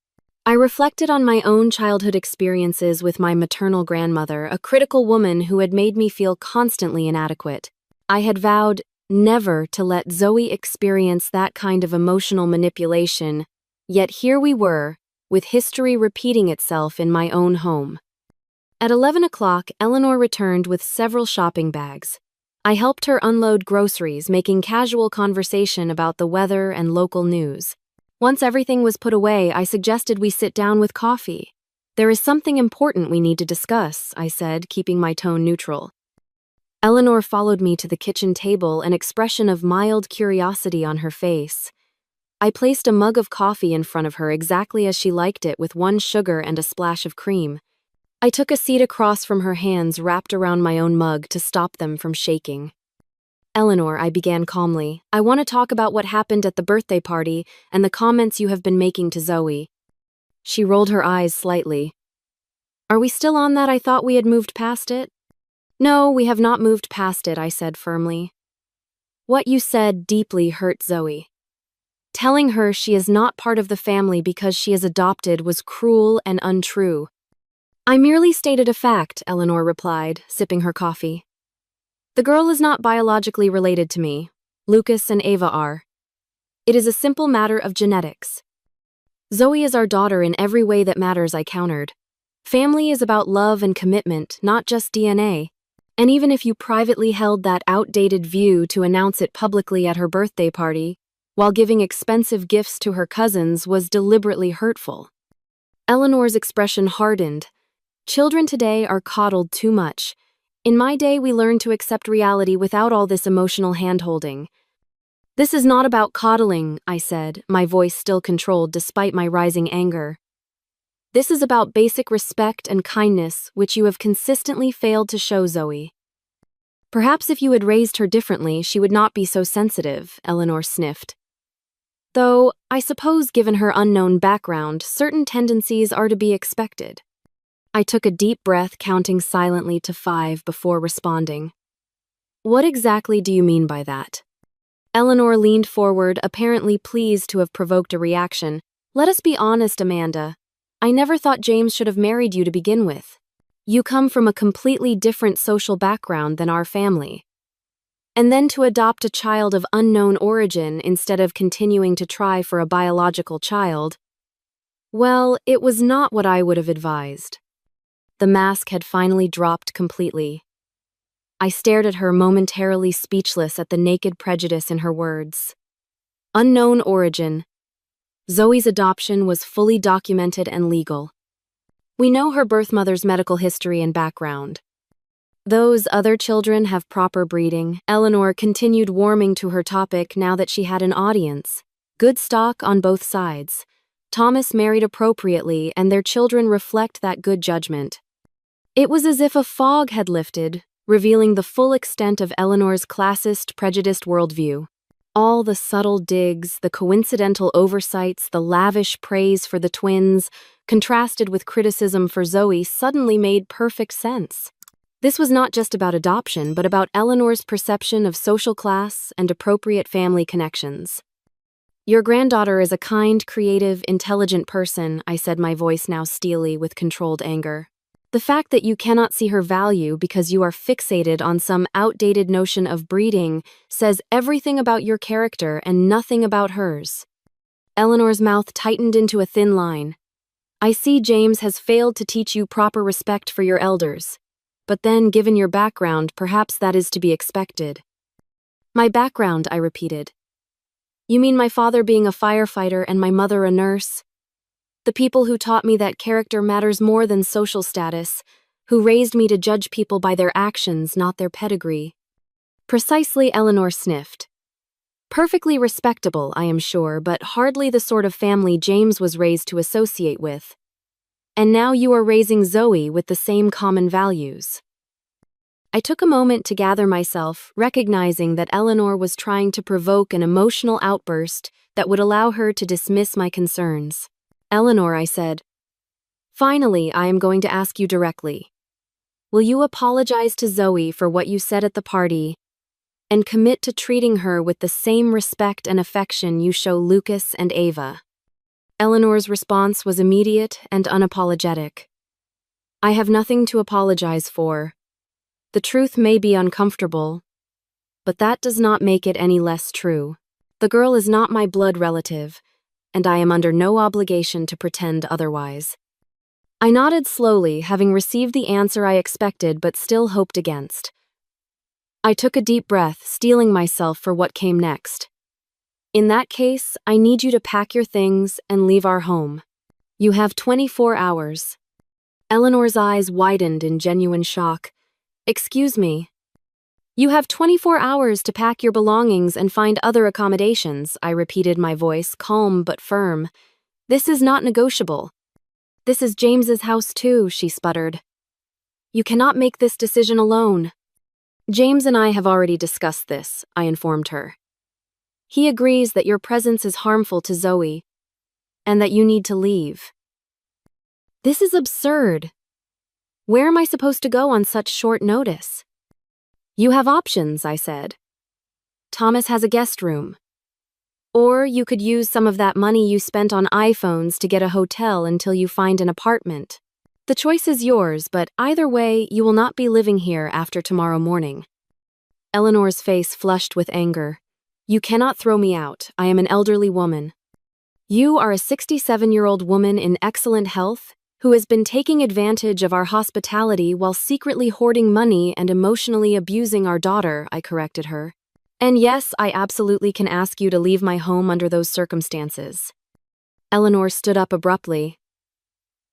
I reflected on my own childhood experiences with my maternal grandmother, a critical woman who had made me feel constantly inadequate. I had vowed never to let Zoe experience that kind of emotional manipulation, yet here we were, with history repeating itself in my own home. At 11 o'clock, Eleanor returned with several shopping bags. I helped her unload groceries, making casual conversation about the weather and local news. Once everything was put away, I suggested we sit down with coffee. There is something important we need to discuss, I said, keeping my tone neutral. Eleanor followed me to the kitchen table, an expression of mild curiosity on her face. I placed a mug of coffee in front of her exactly as she liked it, with 1 sugar and a splash of cream. I took a seat across from her, hands wrapped around my own mug to stop them from shaking. Eleanor, I began calmly, I want to talk about what happened at the birthday party and the comments you have been making to Zoe. She rolled her eyes slightly. Are we still on that? I thought we had moved past it. No, we have not moved past it, I said firmly. What you said deeply hurt Zoe. Telling her she is not part of the family because she is adopted was cruel and untrue. I merely stated a fact, Eleanor replied, sipping her coffee. The girl is not biologically related to me. Lucas and Ava are. It is a simple matter of genetics. Zoe is our daughter in every way that matters, I countered. Family is about love and commitment, not just DNA. And even if you privately held that outdated view to announce it publicly at her birthday party, while giving expensive gifts to her cousins, was deliberately hurtful. Eleanor's expression hardened. Children today are coddled too much. In my day, we learned to accept reality without all this emotional hand-holding. This is not about coddling, I said, my voice still controlled despite my rising anger. This is about basic respect and kindness, which you have consistently failed to show Zoe. Perhaps if you had raised her differently, she would not be so sensitive, Eleanor sniffed. Though, I suppose given her unknown background, certain tendencies are to be expected. I took a deep breath, counting silently to 5 before responding. What exactly do you mean by that? Eleanor leaned forward, apparently pleased to have provoked a reaction. Let us be honest, Amanda. I never thought James should have married you to begin with. You come from a completely different social background than our family. And then to adopt a child of unknown origin instead of continuing to try for a biological child, well, it was not what I would have advised. The mask had finally dropped completely. I stared at her, momentarily speechless at the naked prejudice in her words. Unknown origin. Zoe's adoption was fully documented and legal. We know her birth mother's medical history and background. Those other children have proper breeding. Eleanor continued, warming to her topic now that she had an audience. Good stock on both sides. Thomas married appropriately, and their children reflect that good judgment. It was as if a fog had lifted, revealing the full extent of Eleanor's classist, prejudiced worldview. All the subtle digs, the coincidental oversights, the lavish praise for the twins, contrasted with criticism for Zoe, suddenly made perfect sense. This was not just about adoption, but about Eleanor's perception of social class and appropriate family connections. "Your granddaughter is a kind, creative, intelligent person," I said, my voice now steely with controlled anger. "The fact that you cannot see her value because you are fixated on some outdated notion of breeding says everything about your character and nothing about hers." Eleanor's mouth tightened into a thin line. "I see James has failed to teach you proper respect for your elders. But then, given your background, perhaps that is to be expected." "My background," I repeated. "You mean my father being a firefighter and my mother a nurse? The people who taught me that character matters more than social status, who raised me to judge people by their actions, not their pedigree." "Precisely," Eleanor sniffed. "Perfectly respectable, I am sure, but hardly the sort of family James was raised to associate with. And now you are raising Zoe with the same common values." I took a moment to gather myself, recognizing that Eleanor was trying to provoke an emotional outburst that would allow her to dismiss my concerns. "Eleanor," I said, "finally, I am going to ask you directly. Will you apologize to Zoe for what you said at the party and commit to treating her with the same respect and affection you show Lucas and Ava?" Eleanor's response was immediate and unapologetic. "I have nothing to apologize for. The truth may be uncomfortable, but that does not make it any less true. The girl is not my blood relative, and I am under no obligation to pretend otherwise." I nodded slowly, having received the answer I expected but still hoped against. I took a deep breath, steeling myself for what came next. "In that case, I need you to pack your things and leave our home. You have 24 hours. Eleanor's eyes widened in genuine shock. "Excuse me." "You have 24 hours to pack your belongings and find other accommodations," I repeated, my voice calm but firm. "This is not negotiable." "This is James's house too," she sputtered. "You cannot make this decision alone." "James and I have already discussed this," I informed her. "He agrees that your presence is harmful to Zoe, and that you need to leave." "This is absurd. Where am I supposed to go on such short notice?" "You have options," I said. "Thomas has a guest room. Or you could use some of that money you spent on iPhones to get a hotel until you find an apartment. The choice is yours, but either way, you will not be living here after tomorrow morning." Eleanor's face flushed with anger. "You cannot throw me out. I am an elderly woman." "You are a 67-year-old woman in excellent health who has been taking advantage of our hospitality while secretly hoarding money and emotionally abusing our daughter," I corrected her. "And yes, I absolutely can ask you to leave my home under those circumstances." Eleanor stood up abruptly.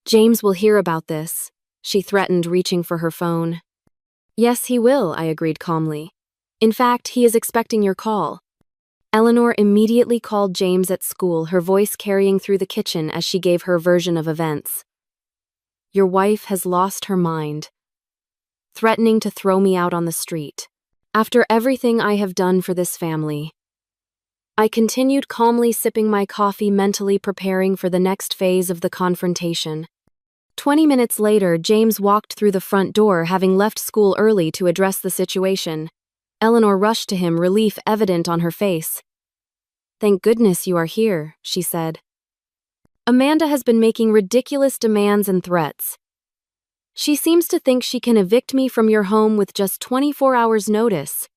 "James will hear about this," she threatened, reaching for her phone. "Yes, he will," I agreed calmly. "In fact, he is expecting your call." Eleanor immediately called James at school, her voice carrying through the kitchen as she gave her version of events. "Your wife has lost her mind, threatening to throw me out on the street. After everything I have done for this family." I continued calmly sipping my coffee, mentally preparing for the next phase of the confrontation. 20 minutes later, James walked through the front door, having left school early to address the situation. Eleanor rushed to him, relief evident on her face. "Thank goodness you are here," she said. "Amanda has been making ridiculous demands and threats. She seems to think she can evict me from your home with just 24 hours' notice."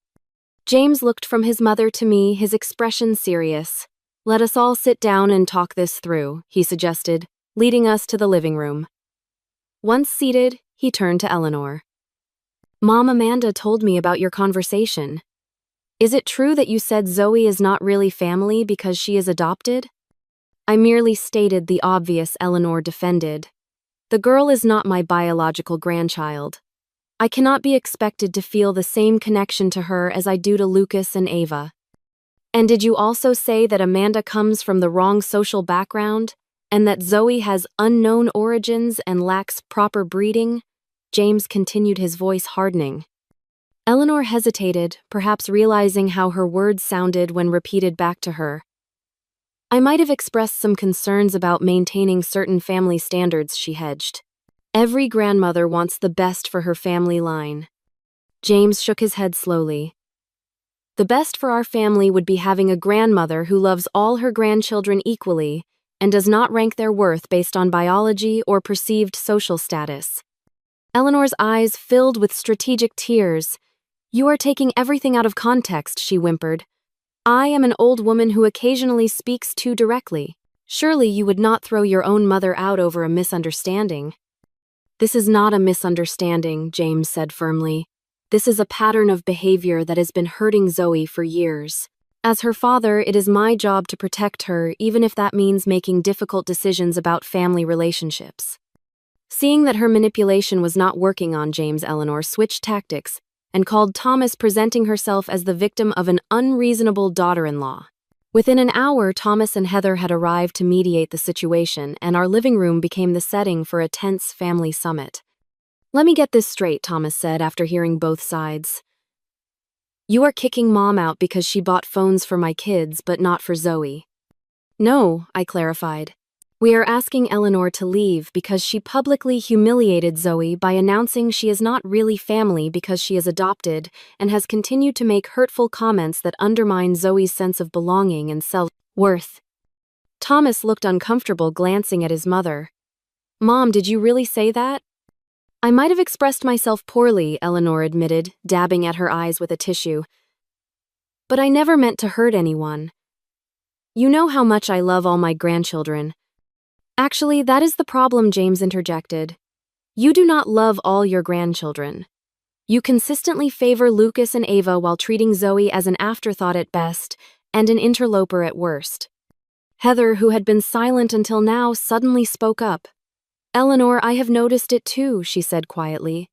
James looked from his mother to me, his expression serious. "Let us all sit down and talk this through," he suggested, leading us to the living room. Once seated, he turned to Eleanor. "Mom, Amanda told me about your conversation. Is it true that you said Zoe is not really family because she is adopted?" "I merely stated the obvious," Eleanor defended. "The girl is not my biological grandchild. I cannot be expected to feel the same connection to her as I do to Lucas and Ava." "And did you also say that Amanda comes from the wrong social background, and that Zoe has unknown origins and lacks proper breeding?" James continued, his voice hardening. Eleanor hesitated, perhaps realizing how her words sounded when repeated back to her. I might have expressed some concerns about maintaining certain family standards, she hedged. Every grandmother wants the best for her family line. James shook his head slowly. The best for our family would be having a grandmother who loves all her grandchildren equally and does not rank their worth based on biology or perceived social status. Eleanor's eyes filled with strategic tears. You are taking everything out of context, she whimpered. I am an old woman who occasionally speaks too directly. Surely you would not throw your own mother out over a misunderstanding. This is not a misunderstanding, James said firmly. This is a pattern of behavior that has been hurting Zoe for years. As her father, it is my job to protect her, even if that means making difficult decisions about family relationships. Seeing that her manipulation was not working on James, Eleanor switched tactics and called Thomas, presenting herself as the victim of an unreasonable daughter-in-law. Within an hour, Thomas and Heather had arrived to mediate the situation, and our living room became the setting for a tense family summit. Let me get this straight, Thomas said after hearing both sides. You are kicking Mom out because she bought phones for my kids, but not for Zoe. No, I clarified. We are asking Eleanor to leave because she publicly humiliated Zoe by announcing she is not really family because she is adopted and has continued to make hurtful comments that undermine Zoe's sense of belonging and self-worth. Thomas looked uncomfortable, glancing at his mother. Mom, did you really say that? I might have expressed myself poorly, Eleanor admitted, dabbing at her eyes with a tissue. But I never meant to hurt anyone. You know how much I love all my grandchildren. Actually, that is the problem, James interjected. You do not love all your grandchildren. You consistently favor Lucas and Ava while treating Zoe as an afterthought at best and an interloper at worst. Heather, who had been silent until now, suddenly spoke up. Eleanor, I have noticed it too, she said quietly.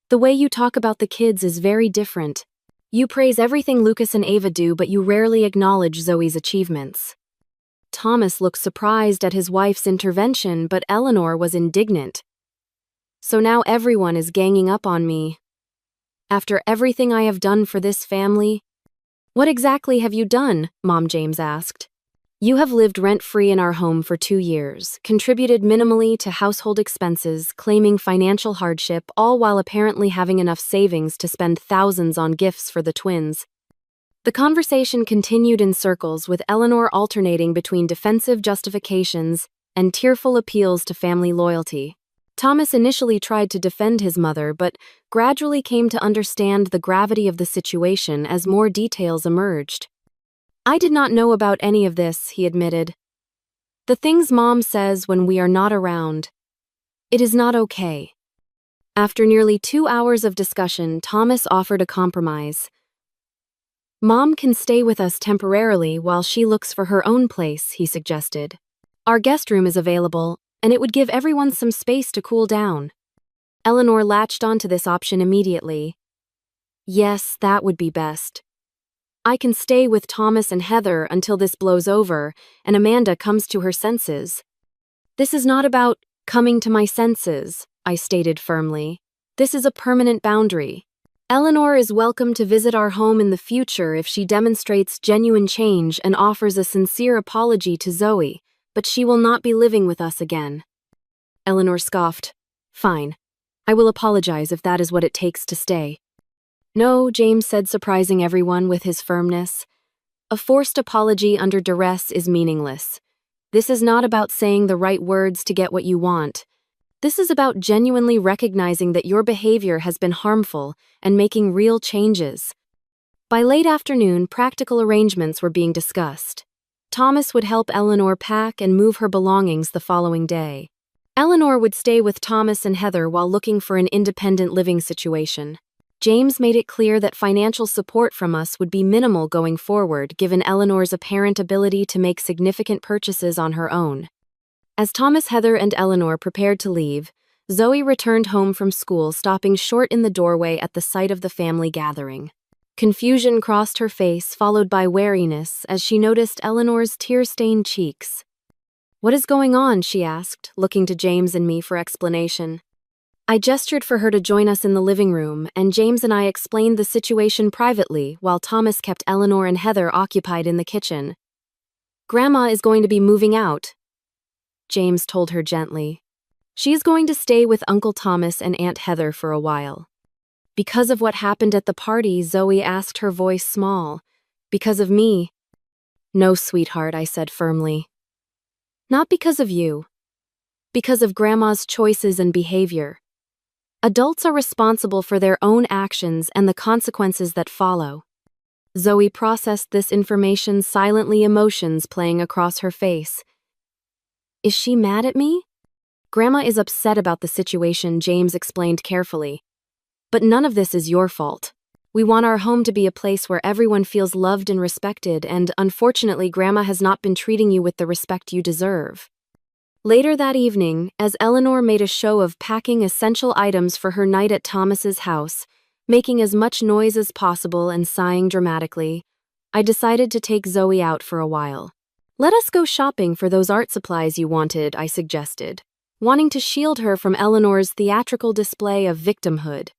The way you talk about the kids is very different. You praise everything Lucas and Ava do, but you rarely acknowledge Zoe's achievements. Thomas looked surprised at his wife's intervention, but Eleanor was indignant. So now everyone is ganging up on me. After everything I have done for this family? What exactly have you done? Mom, James asked. You have lived rent-free in our home for 2 years, contributed minimally to household expenses, claiming financial hardship, all while apparently having enough savings to spend thousands on gifts for the twins. The conversation continued in circles, with Eleanor alternating between defensive justifications and tearful appeals to family loyalty. Thomas initially tried to defend his mother, but gradually came to understand the gravity of the situation as more details emerged. I did not know about any of this, he admitted. The things Mom says when we are not around. It is not okay. After nearly 2 hours of discussion, Thomas offered a compromise. Mom can stay with us temporarily while she looks for her own place, he suggested. Our guest room is available, and it would give everyone some space to cool down. Eleanor latched onto this option immediately. Yes, that would be best. I can stay with Thomas and Heather until this blows over and Amanda comes to her senses. This is not about coming to my senses, I stated firmly. This is a permanent boundary. Eleanor is welcome to visit our home in the future if she demonstrates genuine change and offers a sincere apology to Zoe, but she will not be living with us again. Eleanor scoffed. Fine. I will apologize if that is what it takes to stay. No, James said, surprising everyone with his firmness. A forced apology under duress is meaningless. This is not about saying the right words to get what you want. This is about genuinely recognizing that your behavior has been harmful and making real changes. By late afternoon, practical arrangements were being discussed. Thomas would help Eleanor pack and move her belongings the following day. Eleanor would stay with Thomas and Heather while looking for an independent living situation. James made it clear that financial support from us would be minimal going forward, given Eleanor's apparent ability to make significant purchases on her own. As Thomas, Heather, and Eleanor prepared to leave, Zoe returned home from school, stopping short in the doorway at the sight of the family gathering. Confusion crossed her face, followed by wariness, as she noticed Eleanor's tear-stained cheeks. What is going on? She asked, looking to James and me for explanation. I gestured for her to join us in the living room, and James and I explained the situation privately while Thomas kept Eleanor and Heather occupied in the kitchen. "Grandma is going to be moving out," James told her gently. "She is going to stay with Uncle Thomas and Aunt Heather for a while." "Because of what happened at the party?" Zoe asked, her voice small. "Because of me?" "No, sweetheart," I said firmly. "Not because of you. Because of Grandma's choices and behavior. Adults are responsible for their own actions and the consequences that follow." Zoe processed this information silently, emotions playing across her face. "Is she mad at me?" "Grandma is upset about the situation," James explained carefully. "But none of this is your fault. We want our home to be a place where everyone feels loved and respected, and unfortunately, Grandma has not been treating you with the respect you deserve." Later that evening, as Eleanor made a show of packing essential items for her night at Thomas's house, making as much noise as possible and sighing dramatically, I decided to take Zoe out for a while. "Let us go shopping for those art supplies you wanted," I suggested, wanting to shield her from Eleanor's theatrical display of victimhood.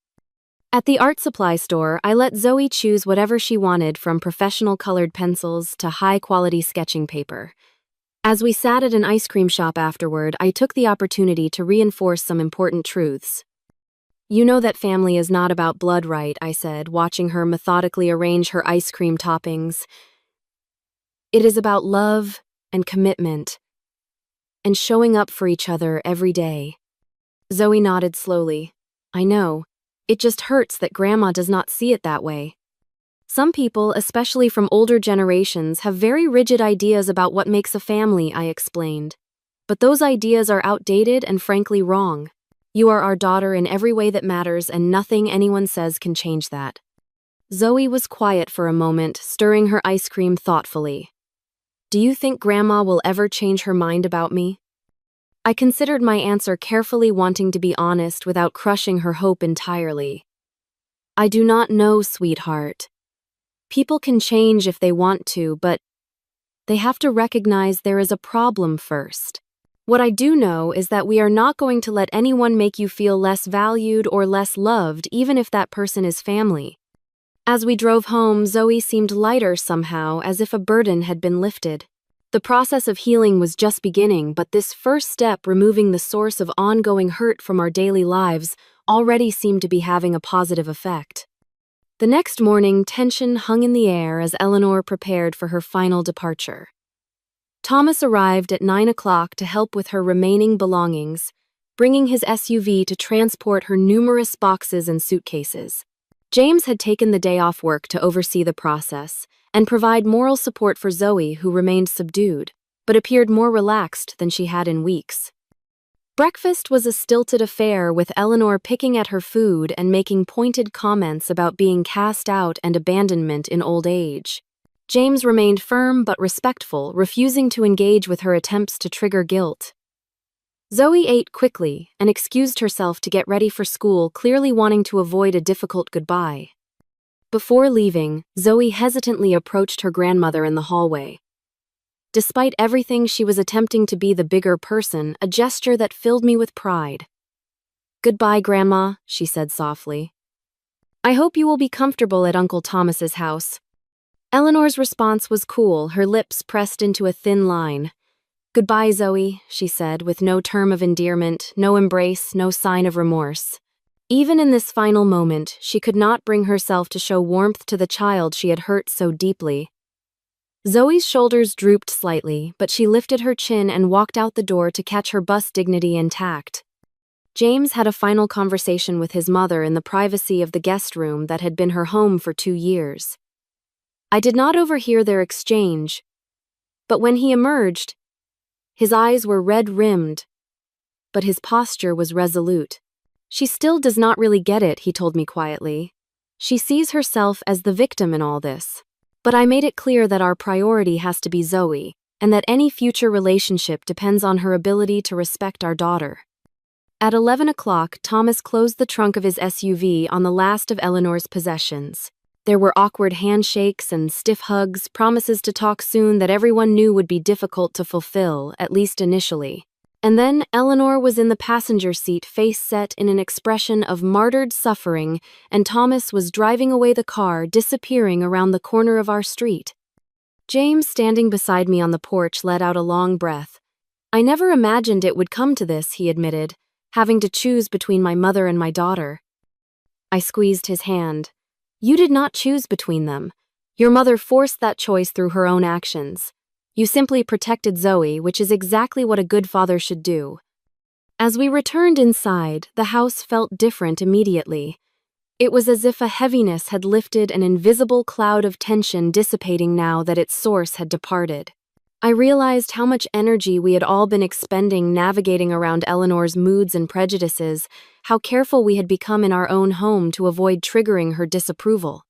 At the art supply store, I let Zoe choose whatever she wanted, from professional colored pencils to high-quality sketching paper. As we sat at an ice cream shop afterward, I took the opportunity to reinforce some important truths. "You know that family is not about blood, right?" I said, watching her methodically arrange her ice cream toppings. "It is about love and commitment and showing up for each other every day." Zoe nodded slowly. "I know. It just hurts that Grandma does not see it that way. Some people, especially from older generations, have very rigid ideas about what makes a family," I explained. "But those ideas are outdated and frankly wrong. You are our daughter in every way that matters, and nothing anyone says can change that." Zoe was quiet for a moment, stirring her ice cream thoughtfully. "Do you think Grandma will ever change her mind about me?" I considered my answer carefully, wanting to be honest without crushing her hope entirely. "I do not know, sweetheart. People can change if they want to, but they have to recognize there is a problem first. What I do know is that we are not going to let anyone make you feel less valued or less loved, even if that person is family." As we drove home, Zoe seemed lighter somehow, as if a burden had been lifted. The process of healing was just beginning, but this first step, removing the source of ongoing hurt from our daily lives, already seemed to be having a positive effect. The next morning, tension hung in the air as Eleanor prepared for her final departure. Thomas arrived at 9 o'clock to help with her remaining belongings, bringing his SUV to transport her numerous boxes and suitcases. James had taken the day off work to oversee the process and provide moral support for Zoe, who remained subdued, but appeared more relaxed than she had in weeks. Breakfast was a stilted affair, with Eleanor picking at her food and making pointed comments about being cast out and abandonment in old age. James remained firm but respectful, refusing to engage with her attempts to trigger guilt. Zoe ate quickly and excused herself to get ready for school, clearly wanting to avoid a difficult goodbye. Before leaving, Zoe hesitantly approached her grandmother in the hallway. Despite everything, she was attempting to be the bigger person, a gesture that filled me with pride. "Goodbye, Grandma," she said softly. "I hope you will be comfortable at Uncle Thomas's house." Eleanor's response was cool, her lips pressed into a thin line. "Goodbye, Zoe," she said, with no term of endearment, no embrace, no sign of remorse. Even in this final moment, she could not bring herself to show warmth to the child she had hurt so deeply. Zoe's shoulders drooped slightly, but she lifted her chin and walked out the door to catch her bus dignity intact. James had a final conversation with his mother in the privacy of the guest room that had been her home for 2 years. I did not overhear their exchange, but when he emerged, his eyes were red-rimmed, but his posture was resolute. "She still does not really get it," he told me quietly. "She sees herself as the victim in all this. But I made it clear that our priority has to be Zoe, and that any future relationship depends on her ability to respect our daughter." At 11 o'clock, Thomas closed the trunk of his SUV on the last of Eleanor's possessions. There were awkward handshakes and stiff hugs, promises to talk soon that everyone knew would be difficult to fulfill, at least initially. And then Eleanor was in the passenger seat, face set in an expression of martyred suffering, and Thomas was driving away the car, disappearing around the corner of our street. James, standing beside me on the porch, let out a long breath. I never imagined it would come to this, he admitted, having to choose between my mother and my daughter. I squeezed his hand. You did not choose between them. Your mother forced that choice through her own actions. You simply protected Zoe, which is exactly what a good father should do. As we returned inside, the house felt different immediately. It was as if a heaviness had lifted, an invisible cloud of tension dissipating now that its source had departed. I realized how much energy we had all been expending navigating around Eleanor's moods and prejudices, how careful we had become in our own home to avoid triggering her disapproval.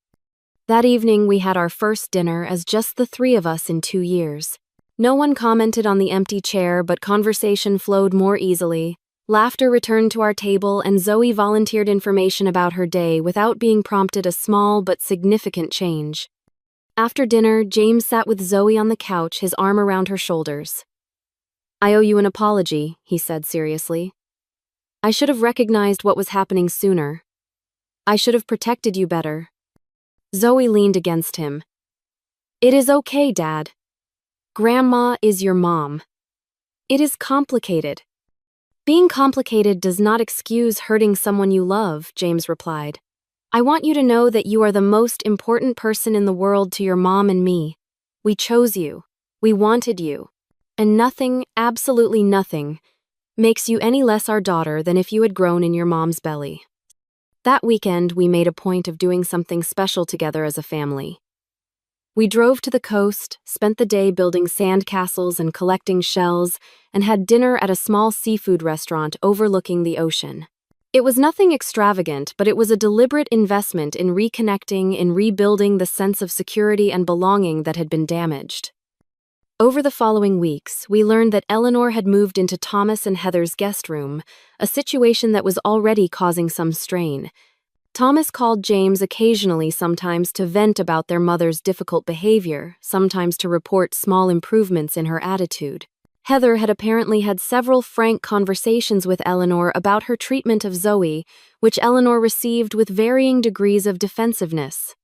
That evening we had our first dinner as just the three of us in 2 years. No one commented on the empty chair, but conversation flowed more easily. Laughter returned to our table, and Zoe volunteered information about her day without being prompted, a small but significant change. After dinner, James sat with Zoe on the couch, his arm around her shoulders. I owe you an apology, he said seriously. I should have recognized what was happening sooner. I should have protected you better. Zoe leaned against him. It is okay, Dad. Grandma is your mom. It is complicated. Being complicated does not excuse hurting someone you love, James replied. I want you to know that you are the most important person in the world to your mom and me. We chose you. We wanted you. And nothing, absolutely nothing, makes you any less our daughter than if you had grown in your mom's belly. That weekend, we made a point of doing something special together as a family. We drove to the coast, spent the day building sandcastles and collecting shells, and had dinner at a small seafood restaurant overlooking the ocean. It was nothing extravagant, but it was a deliberate investment in reconnecting, in rebuilding the sense of security and belonging that had been damaged. Over the following weeks, we learned that Eleanor had moved into Thomas and Heather's guest room, a situation that was already causing some strain. Thomas called James occasionally, sometimes to vent about their mother's difficult behavior, sometimes to report small improvements in her attitude. Heather had apparently had several frank conversations with Eleanor about her treatment of Zoe, which Eleanor received with varying degrees of defensiveness.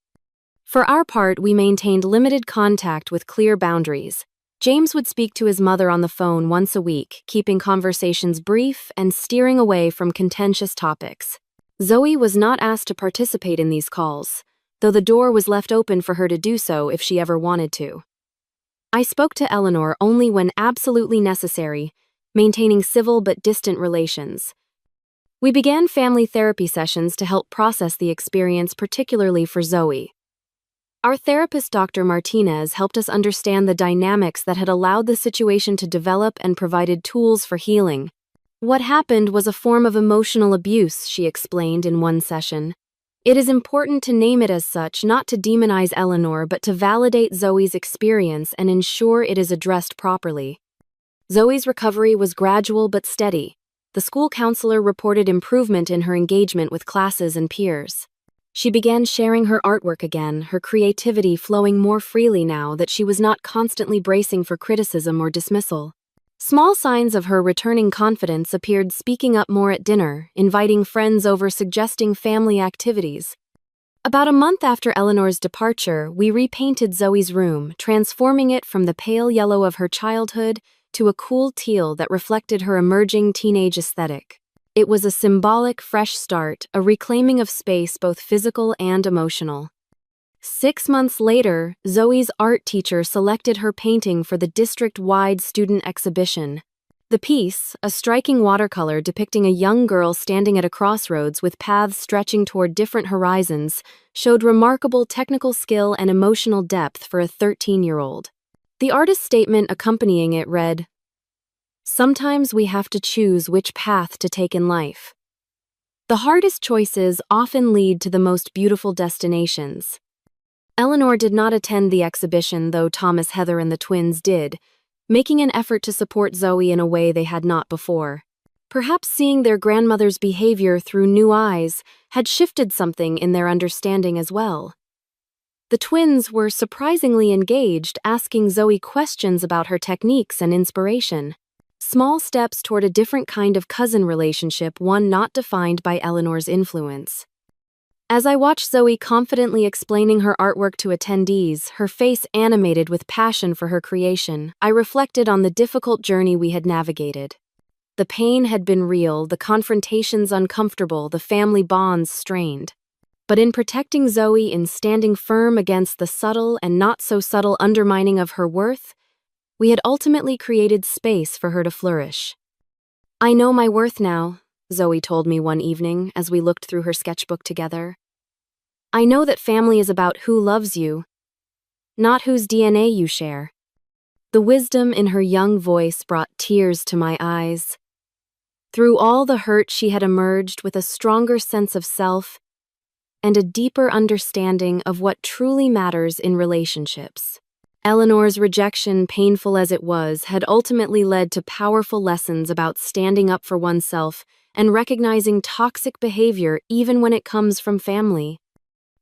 For our part, we maintained limited contact with clear boundaries. James would speak to his mother on the phone once a week, keeping conversations brief and steering away from contentious topics. Zoe was not asked to participate in these calls, though the door was left open for her to do so if she ever wanted to. I spoke to Eleanor only when absolutely necessary, maintaining civil but distant relations. We began family therapy sessions to help process the experience, particularly for Zoe. Our therapist, Dr. Martinez, helped us understand the dynamics that had allowed the situation to develop and provided tools for healing. What happened was a form of emotional abuse, she explained in one session. It is important to name it as such, not to demonize Eleanor, but to validate Zoe's experience and ensure it is addressed properly. Zoe's recovery was gradual but steady. The school counselor reported improvement in her engagement with classes and peers. She began sharing her artwork again, her creativity flowing more freely now that she was not constantly bracing for criticism or dismissal. Small signs of her returning confidence appeared, speaking up more at dinner, inviting friends over, suggesting family activities. About a month after Eleanor's departure, we repainted Zoe's room, transforming it from the pale yellow of her childhood to a cool teal that reflected her emerging teenage aesthetic. It was a symbolic, fresh start, a reclaiming of space, both physical and emotional. 6 months later, Zoe's art teacher selected her painting for the district-wide student exhibition. The piece, a striking watercolor depicting a young girl standing at a crossroads with paths stretching toward different horizons, showed remarkable technical skill and emotional depth for a 13-year-old. The artist's statement accompanying it read, "Sometimes we have to choose which path to take in life. The hardest choices often lead to the most beautiful destinations." Eleanor did not attend the exhibition, though Thomas, Heather, and the twins did, making an effort to support Zoe in a way they had not before. Perhaps seeing their grandmother's behavior through new eyes had shifted something in their understanding as well. The twins were surprisingly engaged, asking Zoe questions about her techniques and inspiration. Small steps toward a different kind of cousin relationship, one not defined by Eleanor's influence. As I watched Zoe confidently explaining her artwork to attendees, her face animated with passion for her creation, I reflected on the difficult journey we had navigated. The pain had been real, the confrontations uncomfortable, the family bonds strained. But in protecting Zoe, in standing firm against the subtle and not so subtle undermining of her worth, we had ultimately created space for her to flourish. "I know my worth now," Zoe told me one evening as we looked through her sketchbook together. "I know that family is about who loves you, not whose DNA you share." The wisdom in her young voice brought tears to my eyes. Through all the hurt, she had emerged with a stronger sense of self and a deeper understanding of what truly matters in relationships. Eleanor's rejection, painful as it was, had ultimately led to powerful lessons about standing up for oneself and recognizing toxic behavior even when it comes from family.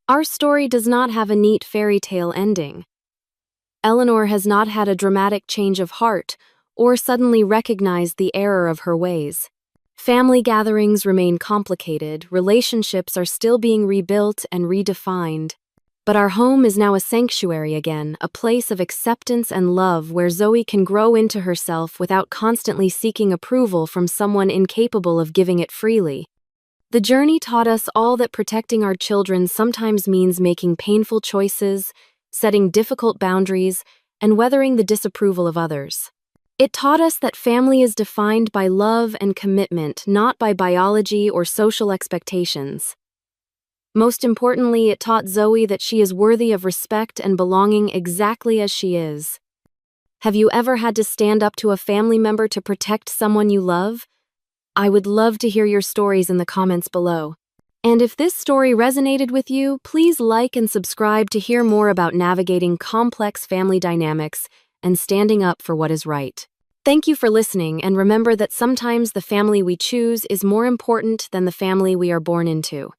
Our story does not have a neat fairy tale ending. Eleanor has not had a dramatic change of heart or suddenly recognized the error of her ways. Family gatherings remain complicated, relationships are still being rebuilt and redefined. But our home is now a sanctuary again, a place of acceptance and love where Zoe can grow into herself without constantly seeking approval from someone incapable of giving it freely. The journey taught us all that protecting our children sometimes means making painful choices, setting difficult boundaries, and weathering the disapproval of others. It taught us that family is defined by love and commitment, not by biology or social expectations. Most importantly, it taught Zoe that she is worthy of respect and belonging exactly as she is. Have you ever had to stand up to a family member to protect someone you love? I would love to hear your stories in the comments below. And if this story resonated with you, please like and subscribe to hear more about navigating complex family dynamics and standing up for what is right. Thank you for listening, and remember that sometimes the family we choose is more important than the family we are born into.